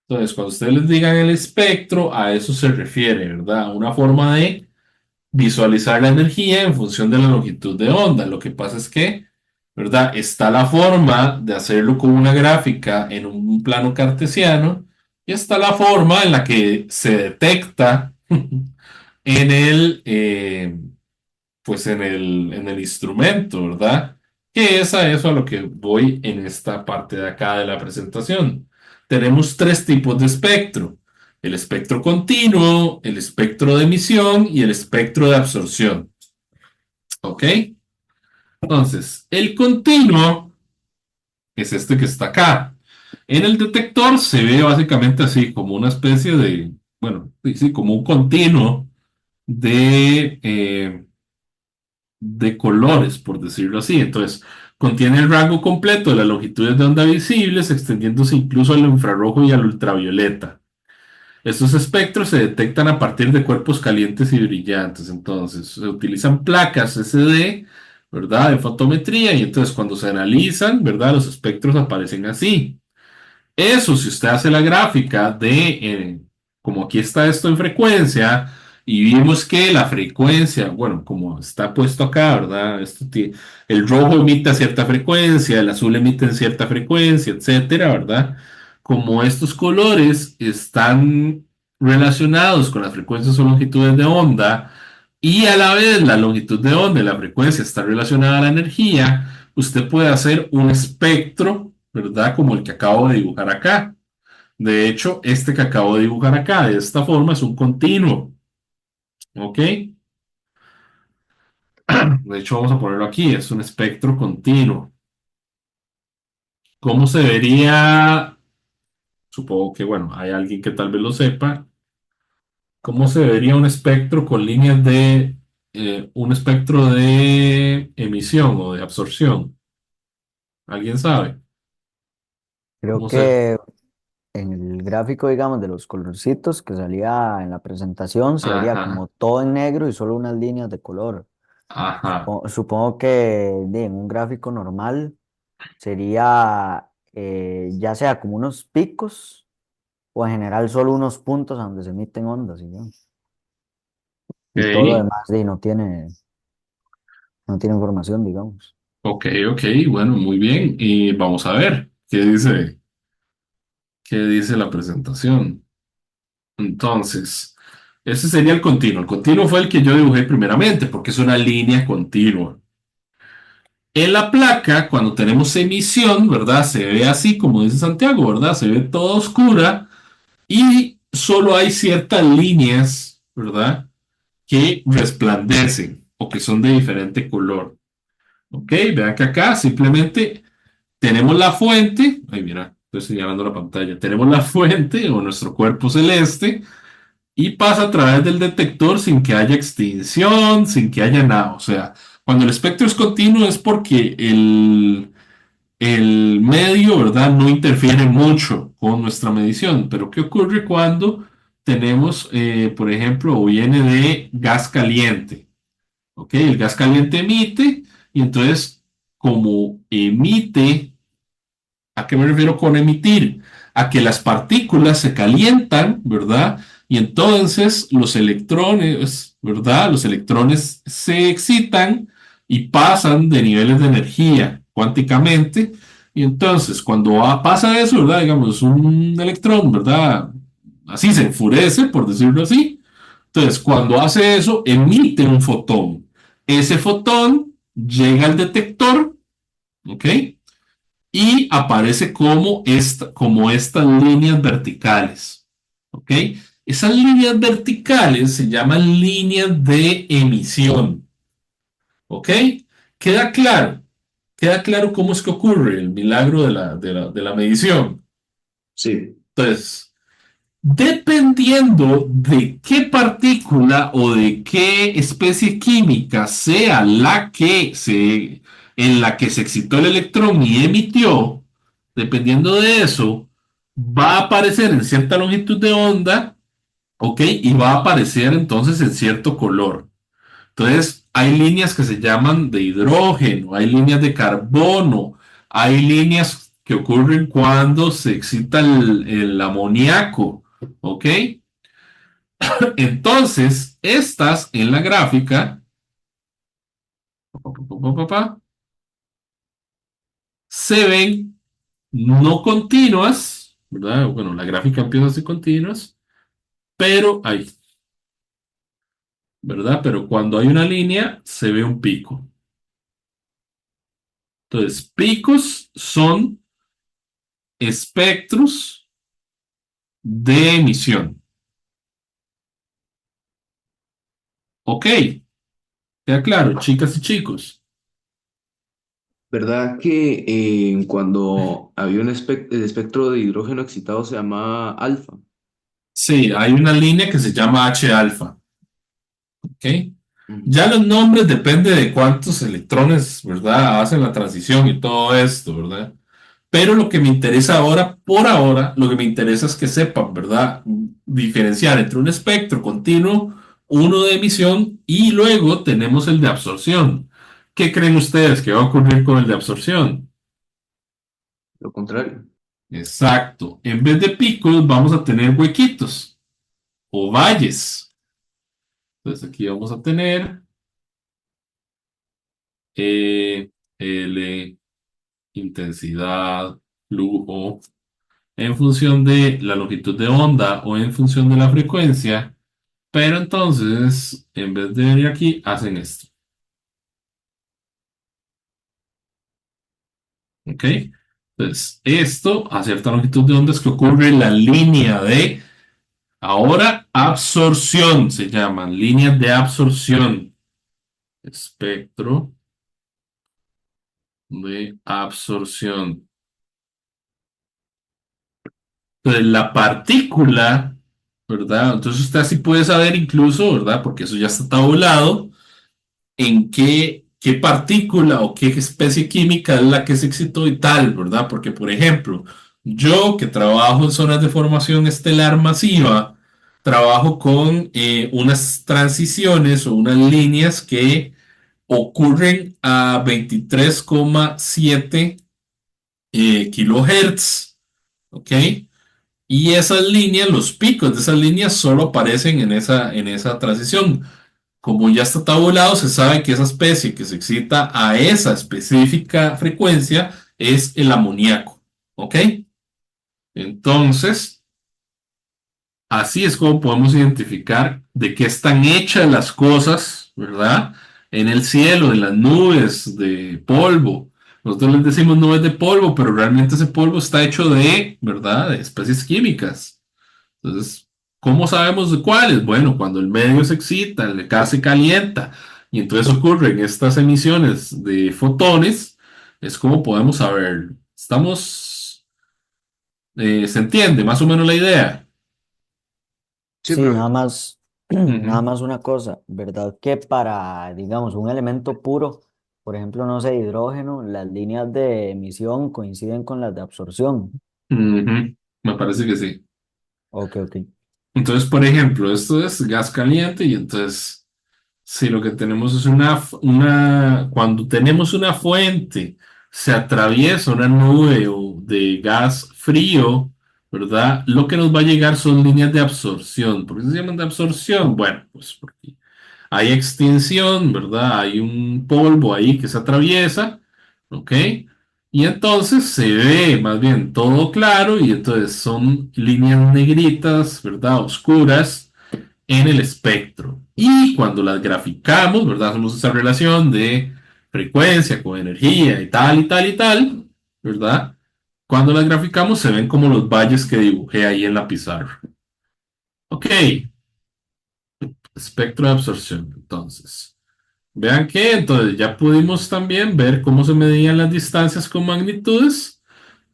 Entonces, cuando ustedes les digan el espectro, a eso se refiere, ¿verdad? Una forma de visualizar la energía en función de la longitud de onda. Lo que pasa es que, ¿verdad? Está la forma de hacerlo con una gráfica en un plano cartesiano y está la forma en la que se detecta en en el instrumento, ¿verdad? Que es a eso a lo que voy en esta parte de acá de la presentación. Tenemos tres tipos de espectro. El espectro continuo, el espectro de emisión y el espectro de absorción. ¿Ok? Entonces, el continuo es este que está acá. En el detector se ve básicamente así, como una especie de, bueno, sí, sí, como un continuo de colores, por decirlo así. Entonces, contiene el rango completo de las longitudes de onda visibles, extendiéndose incluso al infrarrojo y al ultravioleta. Estos espectros se detectan a partir de cuerpos calientes y brillantes. Entonces, se utilizan placas SD, ¿verdad? De fotometría y entonces cuando se analizan, ¿verdad? Los espectros aparecen así. Eso, si usted hace la gráfica como aquí está esto en frecuencia, y vimos que la frecuencia, bueno, como está puesto acá, ¿verdad? El rojo emite a cierta frecuencia, el azul emite en cierta frecuencia, etcétera, ¿verdad? Como estos colores están relacionados con las frecuencias o longitudes de onda, y a la vez la longitud de onda y la frecuencia está relacionada a la energía, usted puede hacer un espectro, ¿verdad? Como el que acabo de dibujar acá. De hecho, este que acabo de dibujar acá, de esta forma, es un continuo, ¿ok? De hecho, vamos a ponerlo aquí, es un espectro continuo. ¿Cómo se vería? Supongo que, bueno, hay alguien que tal vez lo sepa. ¿Cómo se vería un espectro con líneas de, un espectro de emisión o de absorción? ¿Alguien sabe? Creo ¿Cómo se? que en el gráfico, digamos, de los colorcitos que salía en la presentación, se vería Ajá, como todo en negro y solo unas líneas de color. ajá. Supongo que en un gráfico normal sería ya sea como unos picos o en general solo unos puntos a donde se emiten ondas y todo lo Ok, demás no tiene información, digamos. ok, ok, bueno, muy bien. Y vamos a ver qué dice la presentación. Entonces, ese sería el continuo. El continuo fue el que yo dibujé primeramente, porque es una línea continua. En la placa, cuando tenemos emisión, ¿verdad? Se ve así, como dice Santiago, ¿verdad? Se ve toda oscura y solo hay ciertas líneas, ¿verdad? Que resplandecen o que son de diferente color. ¿Ok? Vean que acá simplemente tenemos la fuente. Ay, mira, estoy señalando la pantalla. Tenemos la fuente o nuestro cuerpo celeste y pasa a través del detector sin que haya extinción, sin que haya nada. O sea, cuando el espectro es continuo es porque el medio, ¿verdad? No interfiere mucho con nuestra medición. Pero ¿qué ocurre cuando tenemos, por ejemplo, o viene de gas caliente? ¿Ok? El gas caliente emite y entonces, como emite, ¿a qué me refiero con emitir? A que las partículas se calientan, ¿verdad? Y entonces los electrones, ¿verdad? Los electrones se excitan y pasan de niveles de energía cuánticamente. Y entonces, cuando pasa eso, ¿verdad? Digamos, un electrón, ¿verdad? Así se enfurece, por decirlo así. Entonces, cuando hace eso, emite un fotón. Ese fotón llega al detector, ¿ok? Y aparece como estas líneas verticales. ¿Ok? Esas líneas verticales se llaman líneas de emisión. ¿Ok? ¿Queda claro? ¿Queda claro cómo es que ocurre el milagro de la medición? Sí, Entonces, dependiendo de qué partícula o de qué especie química sea en la que se excitó el electrón y emitió, dependiendo de eso, va a aparecer en cierta longitud de onda, ¿ok? Y va a aparecer entonces en cierto color. Entonces, hay líneas que se llaman de hidrógeno, hay líneas de carbono, hay líneas que ocurren cuando se excita el amoníaco, ¿ok? Entonces, estas en la gráfica se ven no continuas, ¿verdad? Bueno, la gráfica empieza así continuas, pero hay, ¿verdad? Pero cuando hay una línea, se ve un pico. Entonces, picos son espectros de emisión. Ok, queda claro, chicas y chicos. ¿verdad que cuando había el espectro de hidrógeno excitado se llamaba alfa? Sí, hay una línea que se llama H alfa. Ok, Ujú. ya los nombres depende de cuántos electrones, ¿verdad? Hacen la transición y todo esto, ¿verdad? Pero lo que me interesa ahora, por ahora, lo que me interesa es que sepan, ¿verdad? Diferenciar entre un espectro continuo, uno de emisión y luego tenemos el de absorción. ¿Qué creen ustedes que va a ocurrir con el de absorción? Lo contrario. Exacto. En vez de picos vamos a tener huequitos o valles. Entonces aquí vamos a tener E, L, intensidad, flujo, en función de la longitud de onda o en función de la frecuencia. Pero entonces, en vez de venir aquí, hacen esto. ¿Ok? Entonces, esto a cierta longitud de onda es que ocurre en la línea de, ahora, absorción, se llaman líneas de absorción. Espectro de absorción. Entonces, la partícula, ¿verdad? Entonces usted así puede saber incluso, ¿verdad? Porque eso ya está tabulado, en qué partícula o qué especie química es la que se excitó y tal, ¿verdad? Porque, por ejemplo, yo que trabajo en zonas de formación estelar masiva, trabajo con unas transiciones o unas líneas que ocurren a 23,7 kilohertz, ¿ok? Y esas líneas, los picos de esas líneas solo aparecen en esa transición. Como ya está tabulado, se sabe que esa especie que se excita a esa específica frecuencia es el amoníaco, ¿ok? Entonces, así es como podemos identificar de qué están hechas las cosas, ¿verdad? En el cielo, en las nubes de polvo. Nosotros les decimos nubes de polvo, pero realmente ese polvo está hecho de, ¿verdad? De especies químicas. Entonces, ¿cómo sabemos de cuáles? Bueno, cuando el medio se excita, el gas se calienta y entonces ocurren estas emisiones de fotones, es como podemos saber. ¿Se entiende más o menos la idea? Sí, Sí, nada profe. más, nada Ujú, más una cosa, ¿verdad? Que para, digamos, un elemento puro, por ejemplo, no sé, hidrógeno, las líneas de emisión coinciden con las de absorción. ujú, me parece que sí. Ok, ok. Entonces, por ejemplo, esto es gas caliente y entonces, si lo que tenemos es cuando tenemos una fuente, se atraviesa una nube de gas frío, ¿verdad? Lo que nos va a llegar son líneas de absorción. ¿Por qué se llaman de absorción? Bueno, pues porque hay extinción, ¿verdad? Hay un polvo ahí que se atraviesa, ¿ok? Y entonces se ve más bien todo claro y entonces son líneas negritas, ¿verdad? Oscuras en el espectro. Y cuando las graficamos, ¿verdad? Hacemos esa relación de frecuencia con energía y tal y tal y tal, ¿verdad? Cuando las graficamos se ven como los valles que dibujé ahí en la pizarra. Ok, espectro de absorción. Entonces, vean que entonces ya pudimos también ver cómo se medían las distancias con magnitudes.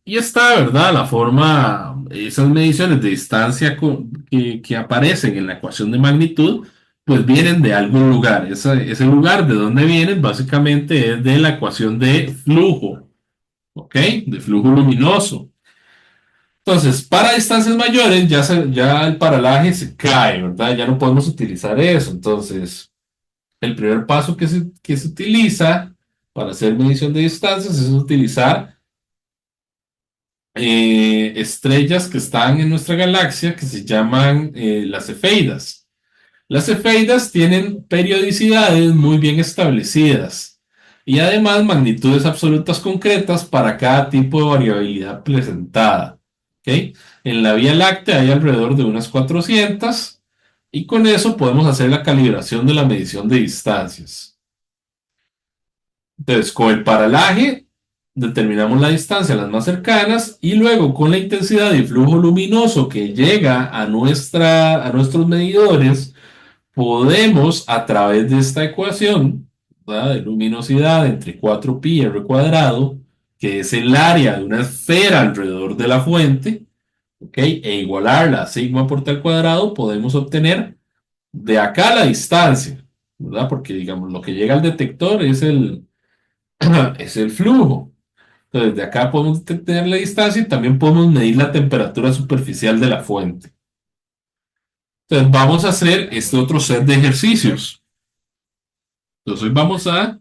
Y está, ¿verdad? La forma, esas mediciones de distancia que aparecen en la ecuación de magnitud, pues vienen de algún lugar. Ese lugar de donde vienen básicamente es de la ecuación de flujo, ¿ok? De flujo luminoso. Entonces, para distancias mayores ya el paralaje se cae, ¿verdad? Ya no podemos utilizar eso. Entonces, el primer paso que se utiliza para hacer medición de distancias es utilizar estrellas que están en nuestra galaxia que se llaman las cefeidas. Las cefeidas tienen periodicidades muy bien establecidas y además magnitudes absolutas concretas para cada tipo de variabilidad presentada. ¿Ok? En la Vía Láctea hay alrededor de unas 400 y con eso podemos hacer la calibración de la medición de distancias. Entonces, con el paralaje determinamos la distancia a las más cercanas y luego con la intensidad y flujo luminoso que llega a nuestros medidores, podemos a través de esta ecuación, ¿verdad? De luminosidad entre 4pi r cuadrado, que es el área de una esfera alrededor de la fuente, ¿ok? E igualarla a sigma por tal cuadrado, podemos obtener de acá la distancia, ¿verdad? Porque digamos, lo que llega al detector es el flujo. Entonces, de acá podemos tener la distancia y también podemos medir la temperatura superficial de la fuente. Entonces, vamos a hacer este otro set de ejercicios. Entonces, hoy vamos a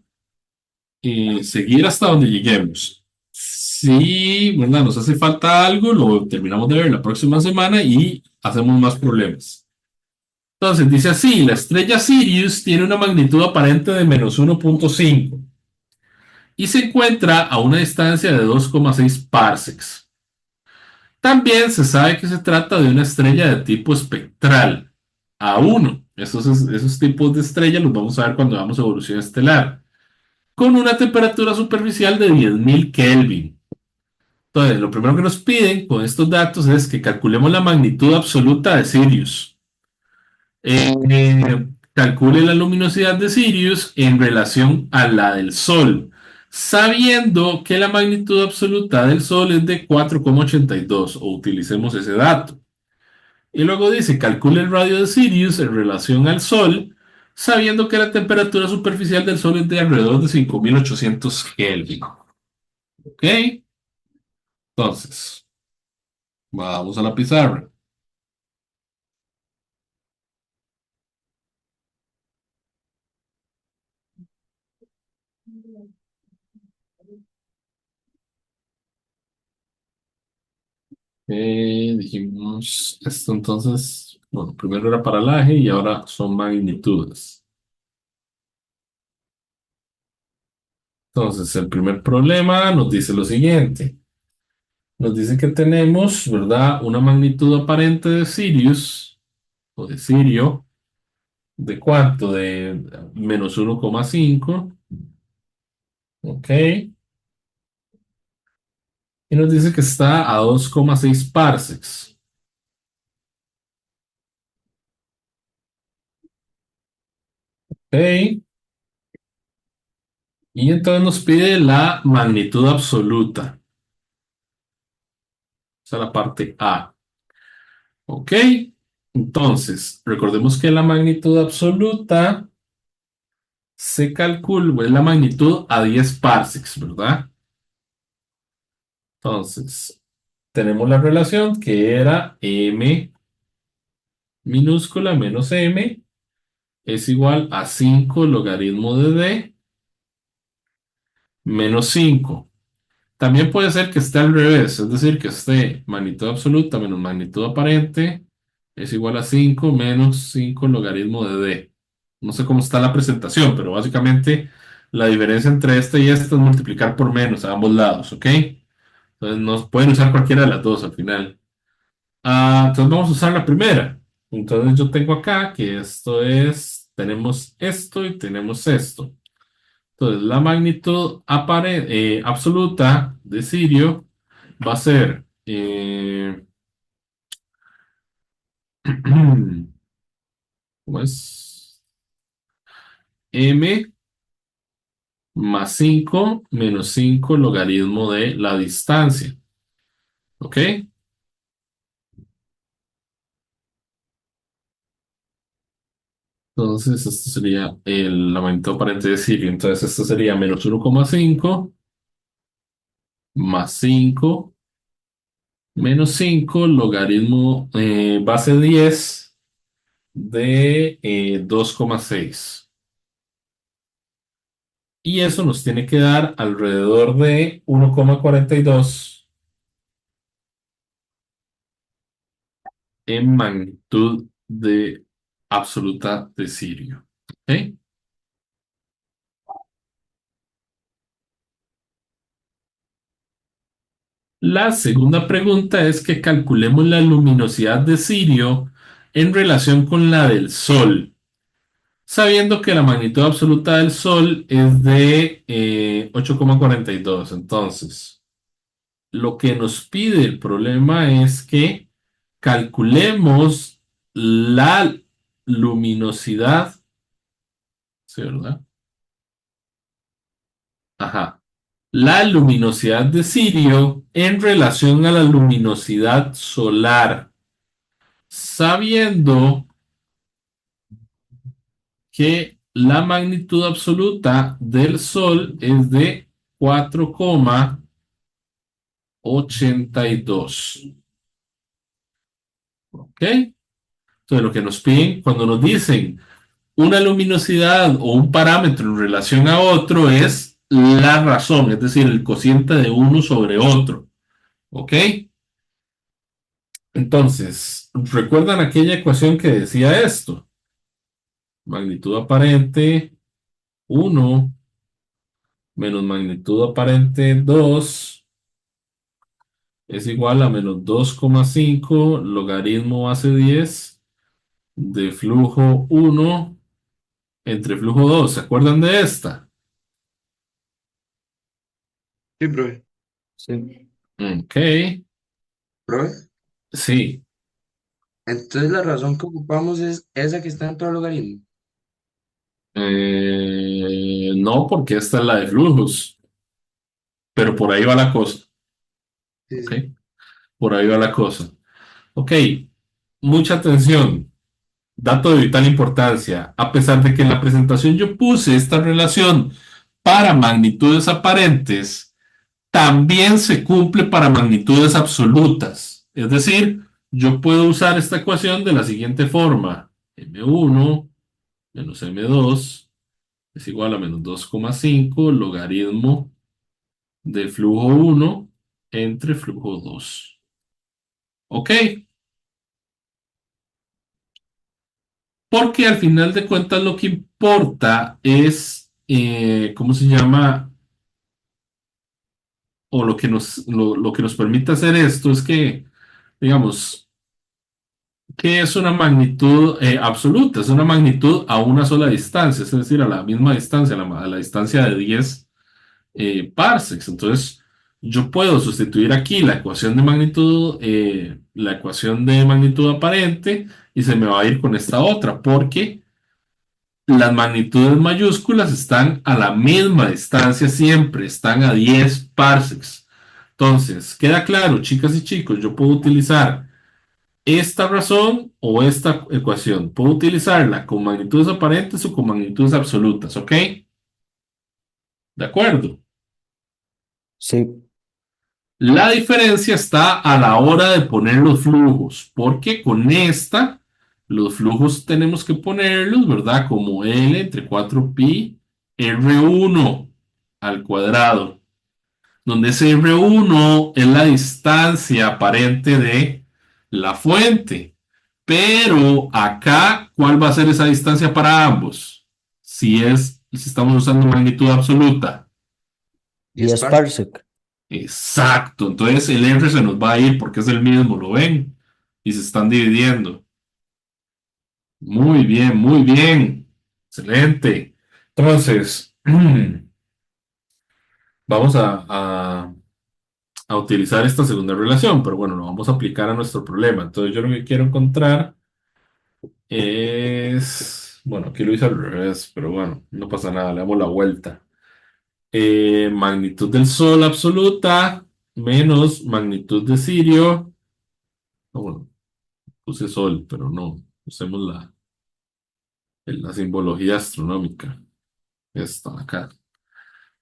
seguir hasta donde lleguemos. Si, ¿verdad? Nos hace falta algo, lo terminamos de ver la próxima semana y hacemos más problemas. Entonces, dice así, la estrella Sirius tiene una magnitud aparente de -1,5 y se encuentra a una distancia de 2,6 parsecs. También se sabe que se trata de una estrella de tipo espectral, A1. Esos tipos de estrellas los vamos a ver cuando veamos evolución estelar, con una temperatura superficial de 10.000 Kelvin. Entonces, lo primero que nos piden con estos datos es que calculemos la magnitud absoluta de Sirius. Calcule la luminosidad de Sirius en relación a la del Sol. sabiendo que la magnitud absoluta del Sol es de 4,82, o utilicemos ese dato. Y luego dice, calcule el radio de Sirius en relación al Sol, sabiendo que la temperatura superficial del Sol es de alrededor de 5800 Kelvin. ¿Ok? Entonces, vamos a la pizarra. Dijimos esto entonces, bueno, primero era paralaje y ahora son magnitudes. Entonces, el primer problema nos dice lo siguiente. Nos dice que tenemos, ¿verdad? Una magnitud aparente de Sirius, o de Sirio, ¿de cuánto? De -1,5, ¿ok? Y nos dice que está a 2,6 parsecs, ¿ok? Y entonces nos pide la magnitud absoluta, o sea, la parte A, ¿ok? Entonces, recordemos que la magnitud absoluta se calcula, es la magnitud a 10 parsecs, ¿verdad? Entonces, tenemos la relación que era m minúscula menos m es igual a 5 logaritmo de d menos 5. También puede ser que esté al revés, es decir, que esté magnitud absoluta menos magnitud aparente es igual a 5 menos 5 logaritmo de d. No sé cómo está la presentación, pero básicamente la diferencia entre este y este es multiplicar por menos a ambos lados, ¿ok? Entonces nos pueden usar cualquiera de las dos al final. Entonces vamos a usar la primera. Entonces yo tengo acá que esto es, tenemos esto y tenemos esto. Entonces la magnitud absoluta de Sirio va a ser ¿cómo es? M más 5 menos 5 logaritmo de la distancia. ¿Ok? Entonces esto sería la magnitud aparente de Sirio. Entonces esto sería -1,5 más 5 menos 5 logaritmo base 10 de 2,6. Y eso nos tiene que dar alrededor de 1,42 en magnitud de absoluta de Sirio. ¿Ok? La segunda pregunta es que calculemos la luminosidad de Sirio en relación con la del Sol, sabiendo que la magnitud absoluta del Sol es de 8,42. Entonces, lo que nos pide el problema es que calculemos la luminosidad, ¿sí, verdad? Ajá. La luminosidad de Sirio en relación a la luminosidad solar, sabiendo que la magnitud absoluta del Sol es de 4,82. ¿Ok? Entonces, lo que nos piden cuando nos dicen una luminosidad o un parámetro en relación a otro es la razón, es decir, el cociente de uno sobre otro. ¿Ok? Entonces, ¿recuerdan aquella ecuación que decía esto? Magnitud aparente 1 menos magnitud aparente 2 es igual a -2,5 logaritmo base 10 de flujo 1 entre flujo 2. ¿Se acuerdan de esta? Sí, profe. Sí. Ok, Profe. sí. Entonces la razón que ocupamos es esa que está en todo el logaritmo. No, porque esta es la de flujos. pero por ahí va la cosa, Sí, ¿ok? sí. Por ahí va la cosa. Ok, mucha atención. Dato de vital importancia. A pesar de que en la presentación yo puse esta relación para magnitudes aparentes, también se cumple para magnitudes absolutas. Es decir, yo puedo usar esta ecuación de la siguiente forma. M1 menos M2 es igual a menos 2,5 logaritmo de flujo 1 entre flujo 2. ¿Ok? Porque al final de cuentas lo que importa es, ¿cómo se llama? O lo que nos permite hacer esto es que, digamos, que es una magnitud absoluta, es una magnitud a una sola distancia, es decir, a la misma distancia, a la distancia de 10 parsecs. Entonces, yo puedo sustituir aquí la ecuación de magnitud, la ecuación de magnitud aparente, y se me va a ir con esta otra, porque las magnitudes mayúsculas están a la misma distancia siempre, están a 10 parsecs. Entonces, queda claro, chicas y chicos, yo puedo utilizar esta razón o esta ecuación. Puedo utilizarla con magnitudes aparentes o con magnitudes absolutas, ¿ok? De acuerdo. Sí, La diferencia está a la hora de poner los flujos, porque con esta, los flujos tenemos que ponerlos, ¿verdad? Como L entre 4pi R1 al cuadrado, donde ese R1 es la distancia aparente de la fuente. Pero acá, ¿cuál va a ser esa distancia para ambos? Si estamos usando magnitud absoluta. 10 10 parsecs. parsec. Exacto, entonces el R se nos va a ir porque es el mismo, ¿lo ven? Y se están dividiendo. Muy bien, muy bien. Excelente. Entonces, vamos a utilizar esta segunda relación, pero bueno, lo vamos a aplicar a nuestro problema. Entonces, yo lo que quiero encontrar es, bueno, aquí lo hice al revés, pero bueno, no pasa nada, le damos la vuelta. Magnitud del Sol absoluta menos magnitud de Sirio. No, bueno, puse Sol, pero no, usemos la simbología astronómica. Esta acá.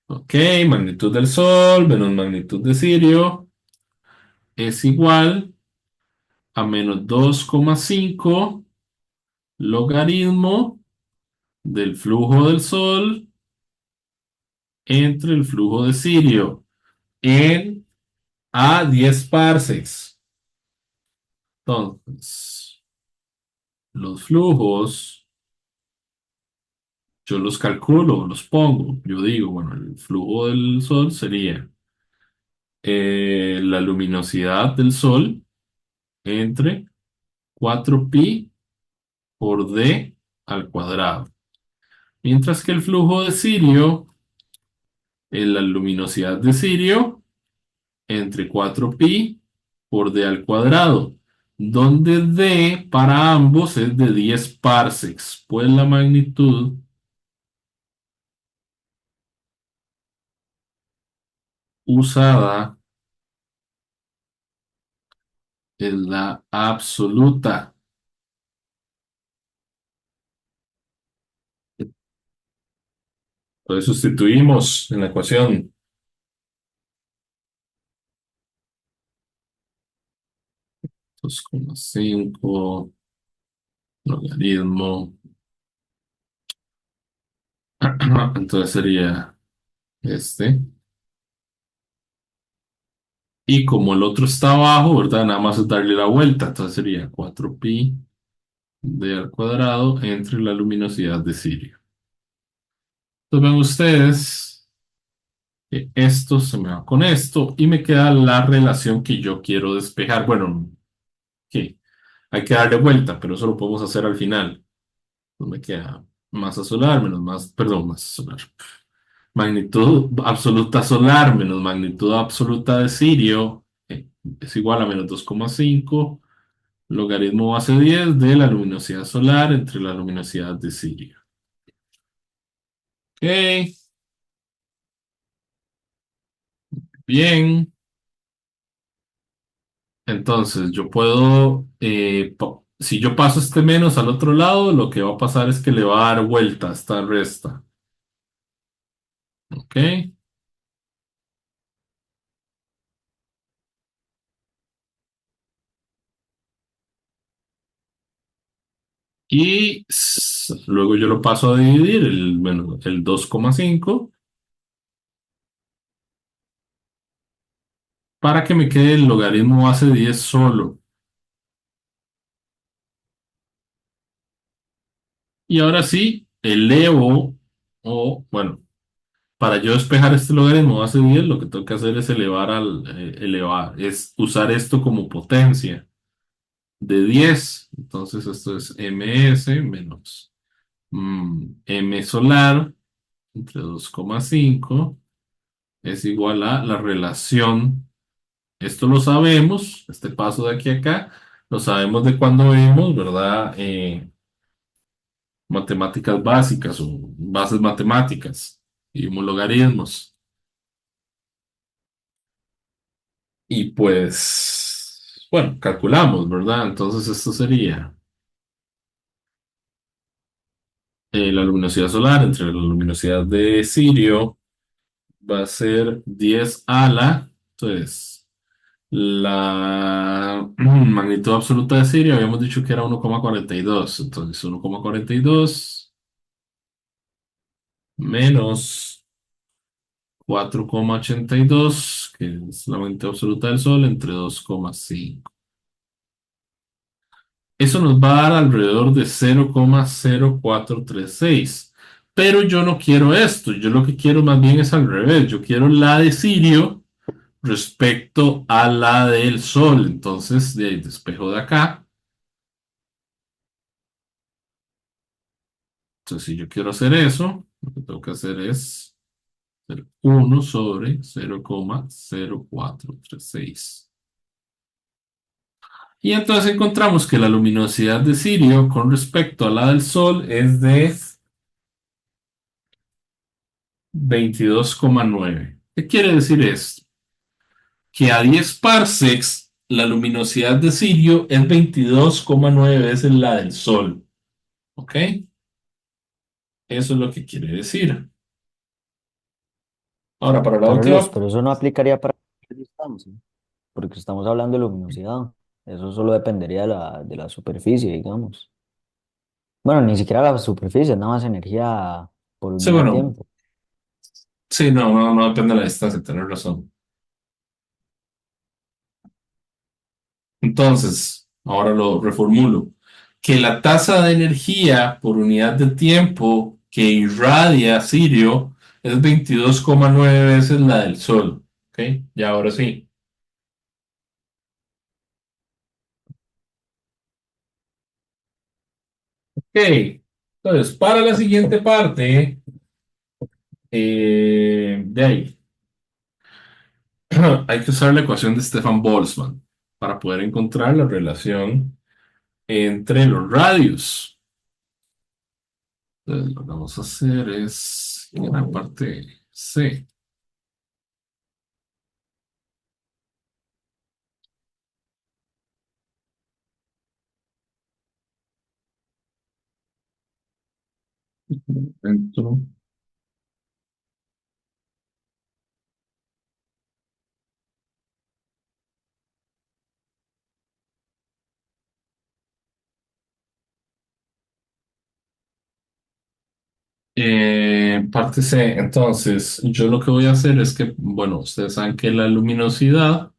Ok, magnitud del Sol menos magnitud de Sirio es igual a menos 2,5 logaritmo del flujo del Sol entre el flujo de Sirio en a 10 parsecs. Entonces, los flujos, yo los calculo, los pongo. Yo digo, bueno, el flujo del Sol sería la luminosidad del Sol entre 4pi por d al cuadrado. Mientras que el flujo de Sirio es la luminosidad de Sirio entre 4pi por d al cuadrado, donde d para ambos es de 10 parsecs, pues la magnitud usada es la absoluta. Entonces sustituimos en la ecuación 2,5 logaritmo. Entonces sería este. Y como el otro está abajo, ¿verdad? Nada más es darle la vuelta. Entonces sería 4pi d al cuadrado entre la luminosidad de Sirio. Entonces ven ustedes que esto se me va con esto y me queda la relación que yo quiero despejar. Bueno, que hay que darle vuelta, pero eso lo podemos hacer al final. Entonces me queda masa solar menos más, perdón, masa solar. Magnitud absoluta solar menos magnitud absoluta de Sirio es igual a menos 2,5 logaritmo base 10 de la luminosidad solar entre la luminosidad de Sirio. Ok, Bien. Entonces, yo puedo, si yo paso este menos al otro lado, lo que va a pasar es que le va a dar vuelta a esta resta. ¿Ok? Y luego yo lo paso a dividir, el 2,5 para que me quede el logaritmo base 10 solo. Y ahora sí, elevo, o bueno, para yo despejar este logaritmo base 10, lo que tengo que hacer es elevar, es usar esto como potencia de 10. Entonces esto es ms menos m solar entre 2,5 es igual a la relación. Esto lo sabemos, este paso de aquí a acá, lo sabemos de cuando vimos, ¿verdad? Matemáticas básicas o bases matemáticas y logaritmos. Y pues, bueno, calculamos, ¿verdad? Entonces esto sería la luminosidad solar entre la luminosidad de Sirio va a ser 10 a la, entonces, la magnitud absoluta de Sirio habíamos dicho que era 1,42, entonces 1,42 menos 4,82, que es la magnitud absoluta del Sol, entre 2,5. Eso nos va a dar alrededor de 0,0436. Pero yo no quiero esto, yo lo que quiero más bien es al revés, yo quiero la de Sirio respecto a la del Sol. Entonces, de ahí despejo de acá. Entonces, si yo quiero hacer eso, lo que tengo que hacer es hacer 1 sobre 0,0436. Y entonces encontramos que la luminosidad de Sirio con respecto a la del Sol es de 22,9. ¿Qué quiere decir esto? Que a 10 parsecs la luminosidad de Sirio es 22,9 veces la del Sol. ¿Ok? Eso es lo que quiere decir. Ahora, para la Carlos, última, pero eso no aplicaría para cualquier distancia, porque estamos hablando de luminosidad. Eso solo dependería de la superficie, digamos. Bueno, ni siquiera la superficie, nada más energía por sí, unidad de bueno, tiempo. sí, no, no, no depende de la distancia, tener razón. Entonces, ahora lo reformulo. Que la tasa de energía por unidad de tiempo que irradia Sirio es 22,9 veces la del Sol. ¿Ok? Y ahora sí. Ok. Entonces, para la siguiente parte, de ahí, hay que usar la ecuación de Stefan Boltzmann para poder encontrar la relación entre los radios. Entonces, lo que vamos a hacer es en la parte C. Dentro. Parte C. Entonces, yo lo que voy a hacer es que, bueno, ustedes saben que la luminosidad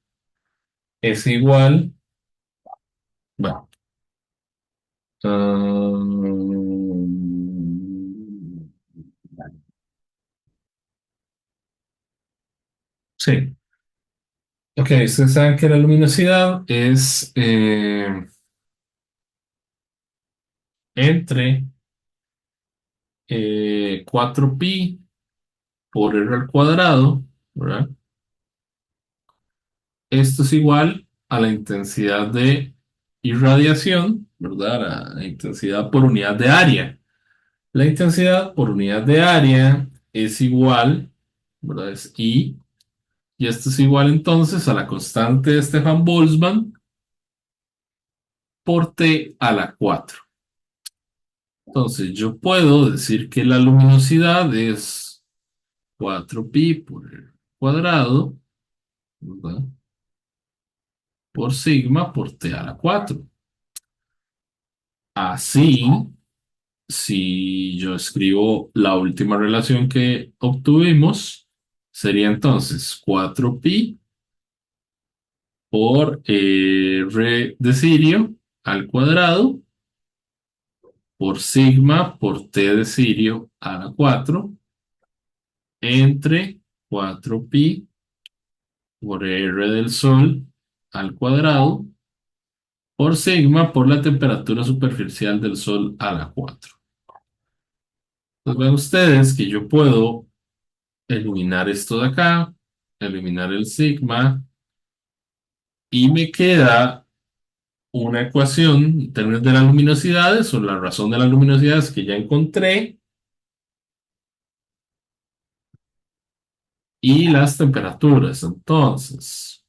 es igual, bueno, sí. Ok, ustedes saben que la luminosidad es entre 4pi por r al cuadrado, ¿verdad? Esto es igual a la intensidad de irradiación, ¿verdad? La intensidad por unidad de área. La intensidad por unidad de área es igual, ¿verdad? Es I Y esto es igual entonces a la constante de Stefan Boltzmann por T a la 4. Entonces yo puedo decir que la luminosidad es 4pi por el cuadrado, ¿verdad? Por sigma por T a la 4. Así, si yo escribo la última relación que obtuvimos, sería entonces 4pi por R de Sirio al cuadrado por sigma por T de Sirio a la 4 entre 4pi por R del Sol al cuadrado por sigma por la temperatura superficial del Sol a la 4. Entonces ven ustedes que yo puedo eliminar esto de acá, eliminar el sigma y me queda una ecuación en términos de las luminosidades o la razón de las luminosidades que ya encontré y las temperaturas. Entonces,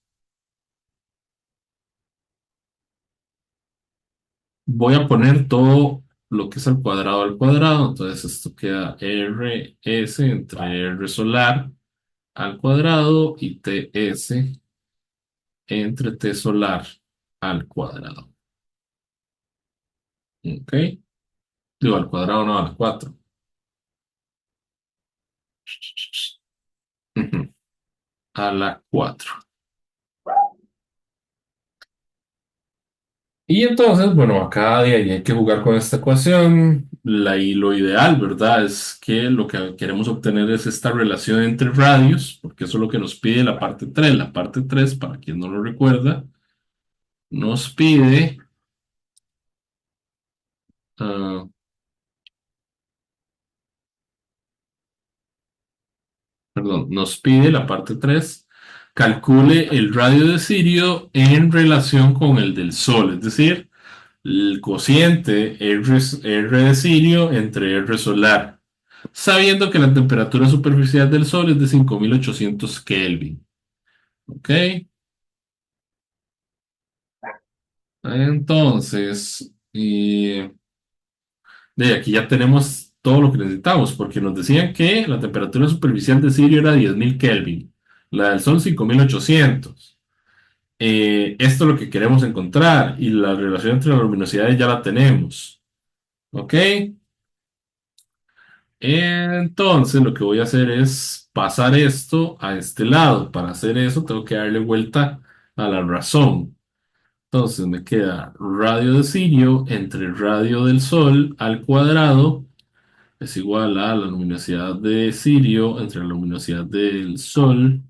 voy a poner todo lo que es al cuadrado. Entonces, esto queda RS entre R solar al cuadrado y TS entre T solar al cuadrado. ¿Ok? Digo, al cuadrado no, a la 4. A la 4. Y entonces, bueno, acá de ahí hay que jugar con esta ecuación. Y lo ideal, ¿verdad? Es que lo que queremos obtener es esta relación entre radios, porque eso es lo que nos pide la parte 3. La parte 3, para quien no lo recuerda, nos pide, ah, perdón, nos pide la parte 3, calcule el radio de Sirio en relación con el del Sol, es decir, el cociente R de Sirio entre R solar, sabiendo que la temperatura superficial del Sol es de 5800 Kelvin. ¿Ok? Entonces, de aquí ya tenemos todo lo que necesitamos, porque nos decían que la temperatura superficial de Sirio era 10.000 Kelvin, la del Sol 5800. Esto es lo que queremos encontrar y la relación entre las luminosidades ya la tenemos. ¿Ok? Entonces lo que voy a hacer es pasar esto a este lado. Para hacer eso tengo que darle vuelta a la razón. Entonces me queda radio de Sirio entre radio del Sol al cuadrado es igual a la luminosidad de Sirio entre la luminosidad del Sol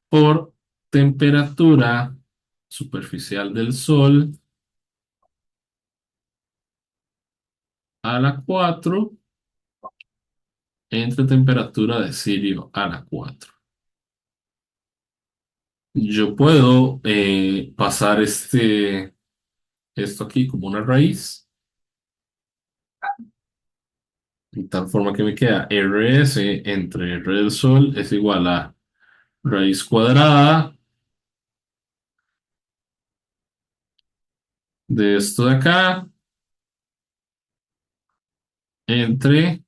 por temperatura superficial del Sol a la 4 entre temperatura de Sirio a la 4. Yo puedo pasar esto aquí como una raíz, de tal forma que me queda RS entre R del Sol es igual a raíz cuadrada de esto de acá entre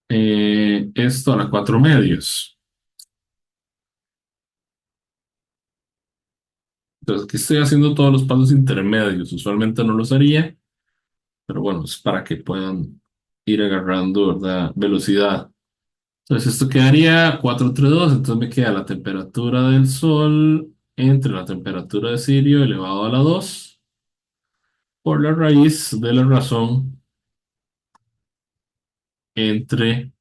esto a la 4 medios. Entonces aquí estoy haciendo todos los pasos intermedios. Usualmente no los haría, pero bueno, es para que puedan ir agarrando, ¿verdad? Velocidad. Entonces esto quedaría 432, entonces me queda la temperatura del Sol entre la temperatura de Sirio elevado a la 2 por la raíz de la razón entre,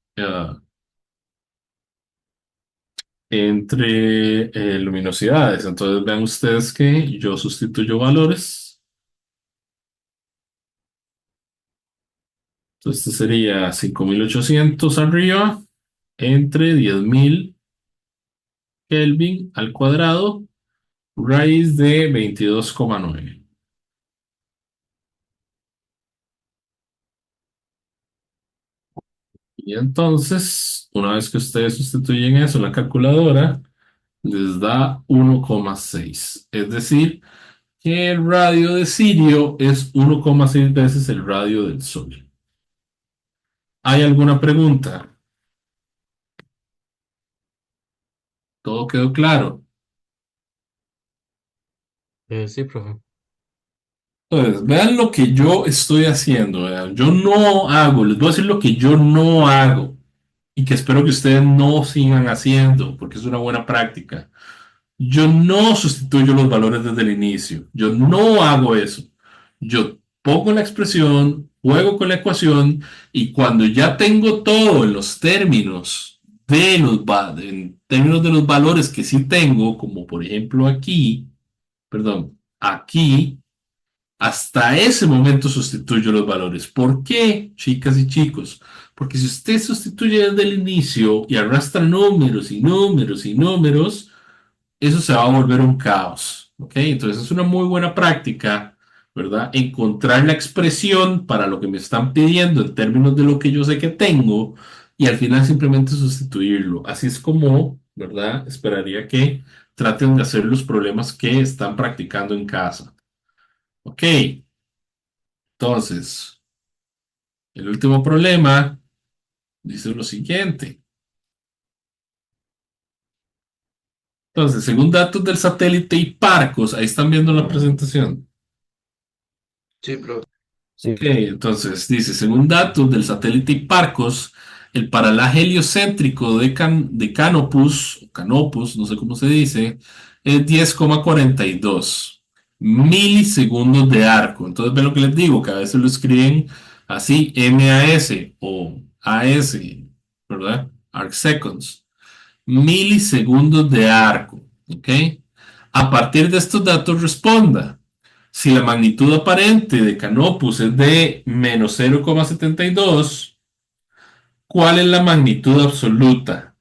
luminosidades. Entonces vean ustedes que yo sustituyo valores. Entonces esto sería 5800 arriba entre 10.000 Kelvin al cuadrado, raíz de 22,9. Y entonces, una vez que ustedes sustituyen eso en la calculadora, les da 1,6. Es decir, que el radio de Sirio es 1,6 veces el radio del Sol. ¿Hay alguna pregunta? ¿Todo quedó claro? Sí, profe. Entonces, vean lo que yo estoy haciendo. Vean. Yo no hago, les voy a decir lo que yo no hago y que espero que ustedes no sigan haciendo porque es una buena práctica. Yo no sustituyo los valores desde el inicio. Yo no hago eso. Yo pongo la expresión, juego con la ecuación y cuando ya tengo todo en los términos en términos de los valores que sí tengo, como por ejemplo aquí, perdón, aquí, hasta ese momento sustituyo los valores. ¿Por qué, chicas y chicos? Porque si usted sustituye desde el inicio y arrastra números y números y números, eso se va a volver un caos. ¿Ok? Entonces es una muy buena práctica, ¿verdad? Encontrar la expresión para lo que me están pidiendo en términos de lo que yo sé que tengo y al final simplemente sustituirlo. Así es como, ¿verdad? Esperaría que traten de hacer los problemas que están practicando en casa. Ok, entonces, el último problema dice lo siguiente. Entonces, según datos del satélite y Parcos, ahí están viendo la presentación. Sí, profe. Ok, Sí, entonces dice, según datos del satélite Hipparcos, el paralaje heliocéntrico de Canopus, o Canopus, no sé cómo se dice, es 10,42 milisegundos de arco. Entonces, ven lo que les digo, que a veces lo escriben así, MAS o AS, ¿verdad? Arc seconds. Milisegundos de arco, ¿ok? A partir de estos datos responda. Si la magnitud aparente de Canopus es de menos 0,72, ¿cuál es la magnitud absoluta?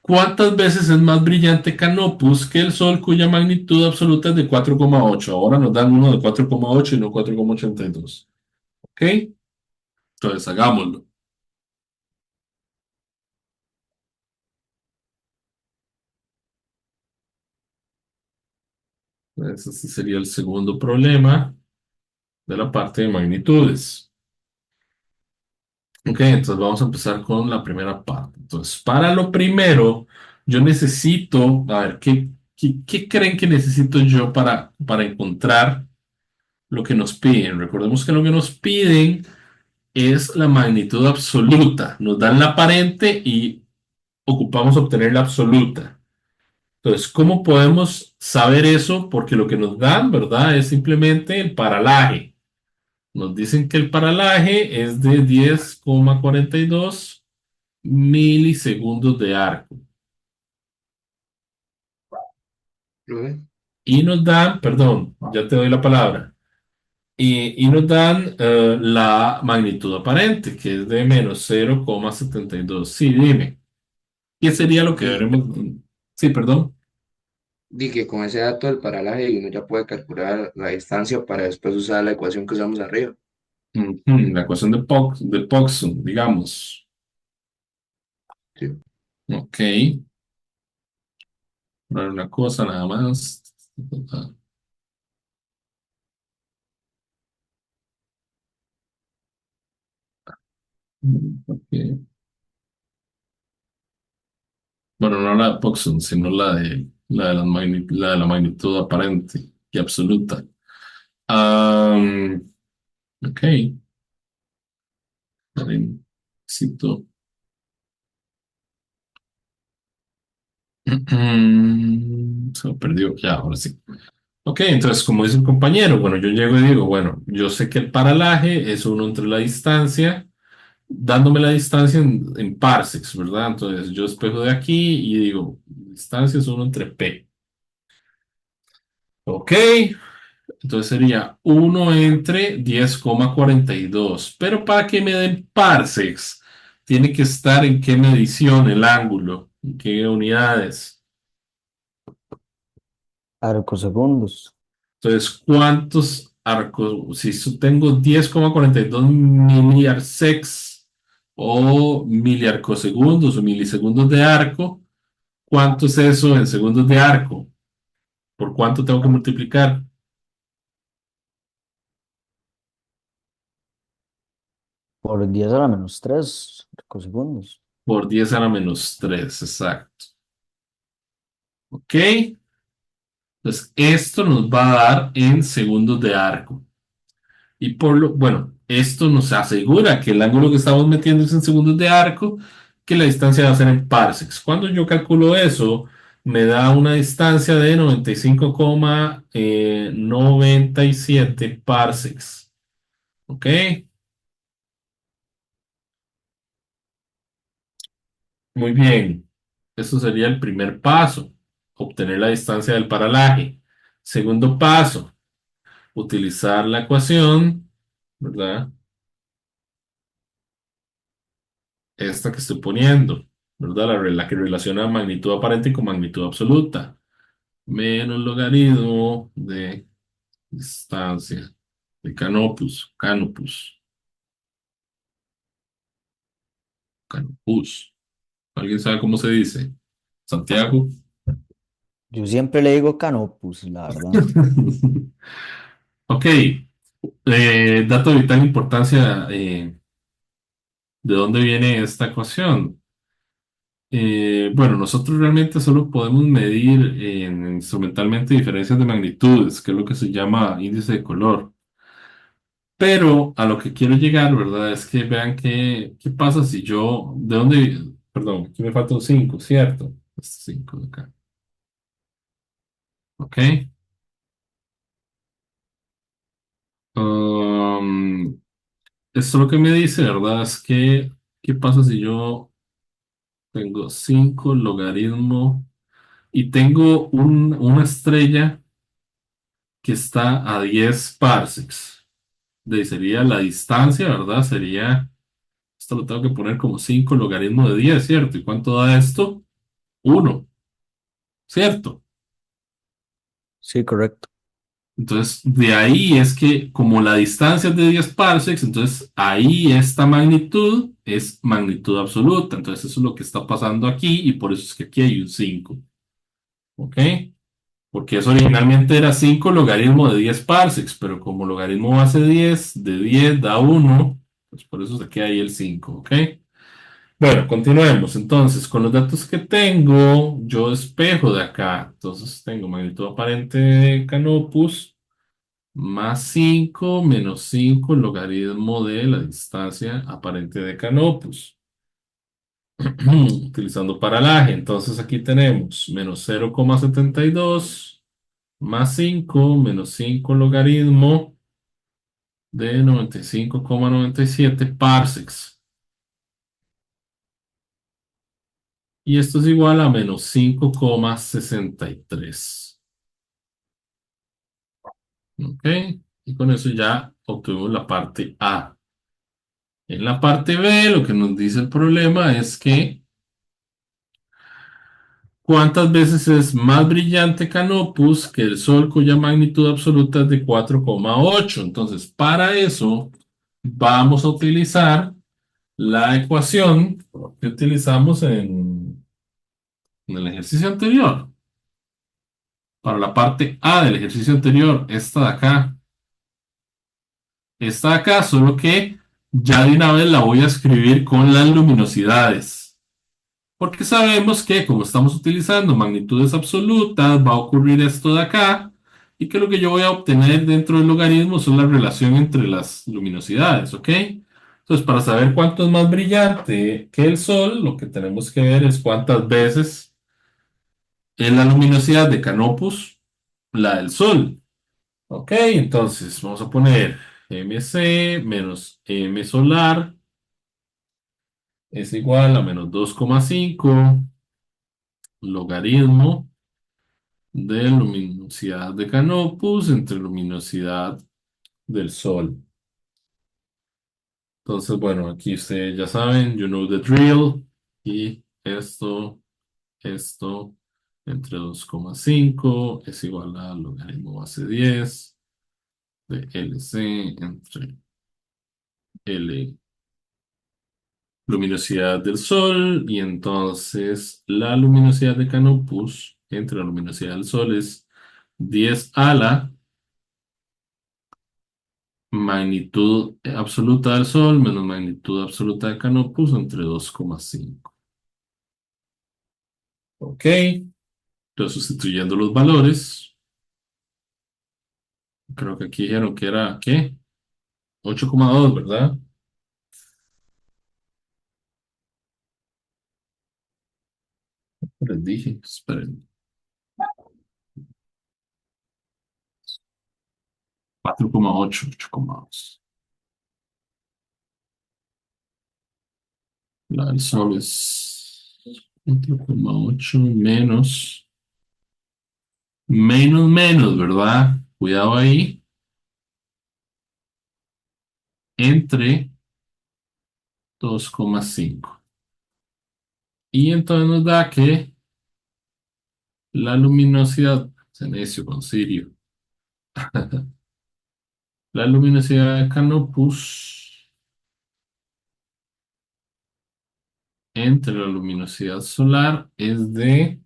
¿Cuántas veces es más brillante Canopus que el Sol cuya magnitud absoluta es de 4,8? Ahora nos dan uno de 4,8 y no 4,82. ¿Ok? Entonces hagámoslo. Ese sería el segundo problema de la parte de magnitudes. Ok, entonces vamos a empezar con la primera parte. Entonces, para lo primero, yo necesito, a ver, ¿qué creen que necesito yo para encontrar lo que nos piden? Recordemos que lo que nos piden es la magnitud absoluta. Nos dan la aparente y ocupamos obtener la absoluta. Entonces, ¿cómo podemos saber eso? Porque lo que nos dan, ¿verdad? Es simplemente el paralaje. Nos dicen que el paralaje es de 10,42 milisegundos de arco. Profe. Y nos dan, perdón, ya te doy la palabra, y nos dan la magnitud aparente, que es de menos 0,72. Sí, dime, ¿qué sería lo que Di, veremos? Sí, perdón. di que con ese dato del paralaje uno ya puede calcular la distancia para después usar la ecuación que usamos arriba. Ujú, la ecuación de Poisson, digamos. Sí. Ok, una cosa nada más. Ok. Bueno, no la de Poisson, sino la de la magnitud aparente y absoluta. Am, ok, necesito. Se me perdió, ya, ahora sí. Ok, entonces, como dice el compañero, bueno, yo llego y digo, bueno, yo sé que el paralaje es uno entre la distancia, dándome la distancia en parsecs, ¿verdad? Entonces, yo espejo de aquí y digo, distancia es uno entre P. Ok, entonces sería uno entre 10,42. Pero para que me den parsecs, tiene que estar en qué medición el ángulo, en qué unidades. arcosegundos. Entonces, ¿cuántos arcos? Si tengo 10,42 miliarsecs, o miliarcosegundos o milisegundos de arco. ¿Cuánto es eso en segundos de arco? ¿Por cuánto tengo que multiplicar? Por 10 a la menos 3 segundos. Por 10 a la menos 3, exacto. ¿Ok? Entonces, esto nos va a dar en segundos de arco. Y bueno, esto nos asegura que el ángulo que estamos metiendo es en segundos de arco, que la distancia va a ser en parsecs. Cuando yo calculo eso, me da una distancia de 95,97 parsecs. ¿Ok? Muy bien. Eso sería el primer paso, obtener la distancia del paralaje. Segundo paso, utilizar la ecuación, ¿verdad? Esta que estoy poniendo, ¿verdad? La que relaciona magnitud aparente con magnitud absoluta. Menos logaritmo de distancia de canopus. ¿Alguien sabe cómo se dice? Santiago. Yo siempre le digo Canopus, la verdad. Ok, dato de vital importancia, ¿de dónde viene esta ecuación? Bueno, nosotros realmente solo podemos medir instrumentalmente diferencias de magnitudes, que es lo que se llama índice de color. Pero a lo que quiero llegar, ¿verdad? Es que vean qué pasa si yo, ¿de dónde? Perdón, aquí me falta un 5, ¿cierto? Este 5 de acá, ¿ok? Um, Esto lo que me dice, ¿verdad? Es que, ¿qué pasa si yo tengo 5 logaritmo y tengo una estrella que está a 10 parsecs? Sería la distancia, ¿verdad? Esto lo tengo que poner como 5 logaritmo de 10, ¿cierto? ¿Y cuánto da esto? Uno, ¿cierto? Sí, correcto. Entonces, de ahí es que como la distancia es de 10 parsecs, entonces ahí esta magnitud es magnitud absoluta. Entonces, eso es lo que está pasando aquí y por eso es que aquí hay un 5, ¿ok? Porque eso originalmente era 5 logaritmo de 10 parsecs, pero como logaritmo base 10 de 10 da uno, pues por eso se queda ahí el 5, ¿ok? Bueno, continuemos. Entonces, con los datos que tengo, yo despejo de acá. Entonces, tengo magnitud aparente de Canopus más 5 menos 5 logaritmo de la distancia aparente de Canopus. Utilizando paralaje. Entonces, aquí tenemos menos 0,72 más 5 menos 5 logaritmo de 95,97 parsecs. Y esto es igual a menos 5,63. ¿Ok? Y con eso ya obtuvimos la parte A. En la parte B, lo que nos dice el problema es que ¿cuántas veces es más brillante Canopus que el Sol cuya magnitud absoluta es de 4,8? Entonces, para eso vamos a utilizar la ecuación que utilizamos en el ejercicio anterior. Para la parte A del ejercicio anterior, esta de acá. Esta de acá, solo que ya de una vez la voy a escribir con las luminosidades. Porque sabemos que como estamos utilizando magnitudes absolutas, va a ocurrir esto de acá. Y que lo que yo voy a obtener dentro del logaritmo son la relación entre las luminosidades, ¿ok? Entonces, para saber cuánto es más brillante que el Sol, lo que tenemos que ver es cuántas veces es la luminosidad de Canopus, la del Sol. Ok, entonces vamos a poner MC menos M solar es igual a menos 2,5 logaritmo de luminosidad de Canopus entre luminosidad del Sol. Entonces, bueno, aquí ustedes ya saben, you know the drill. Y esto entre 2,5 es igual a logaritmo base 10 de LC entre L luminosidad del Sol y entonces la luminosidad de Canopus entre la luminosidad del Sol es 10 a la magnitud absoluta del Sol menos magnitud absoluta de Canopus entre 2,5. Ok, entonces sustituyendo los valores, creo que aquí dijeron que era, ¿qué? 8,2, ¿verdad? Les dije, esperen, 4,8, 8,2. La del Sol es 4,8 menos, ¿verdad? Cuidado ahí, entre 2,5. Y entonces nos da que la luminosidad, se necio con Sirio, la luminosidad de Canopus entre la luminosidad solar es de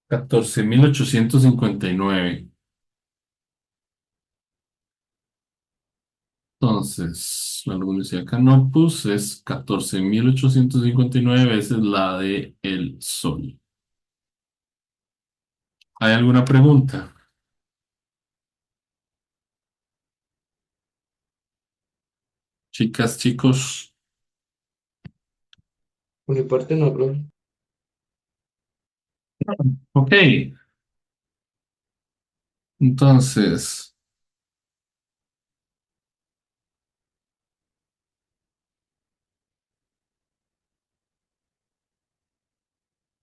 14.859. Entonces, la luminosidad Canopus es 14.859 veces la de el Sol. ¿Hay alguna pregunta? Chicas, chicos. Por mi parte no, profe. Ok, entonces,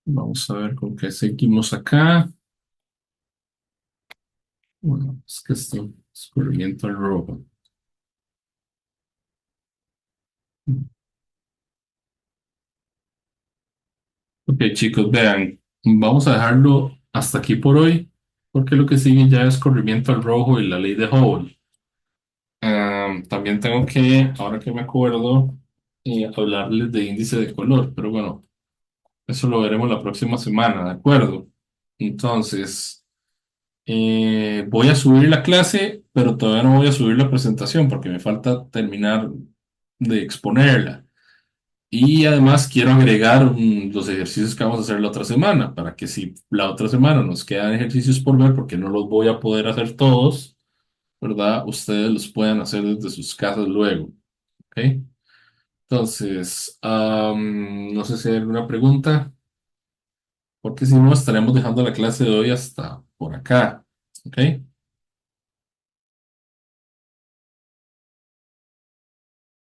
vamos a ver con qué seguimos acá. Bueno, es que esto, descubrimiento al robo. Ok, chicos, vean, vamos a dejarlo hasta aquí por hoy, porque lo que sigue ya es corrimiento al rojo y la ley de Hubble. También tengo que, ahora que me acuerdo, hablarles de índice de color, pero bueno, eso lo veremos la próxima semana, ¿de acuerdo? Entonces, voy a subir la clase, pero todavía no voy a subir la presentación porque me falta terminar de exponerla. Y además quiero agregar los ejercicios que vamos a hacer la otra semana, para que si la otra semana nos quedan ejercicios por ver, porque no los voy a poder hacer todos, ¿verdad? Ustedes los puedan hacer desde sus casas luego, ¿ok? Entonces, no sé si hay alguna pregunta, porque si no, estaremos dejando la clase de hoy hasta por acá, ¿ok?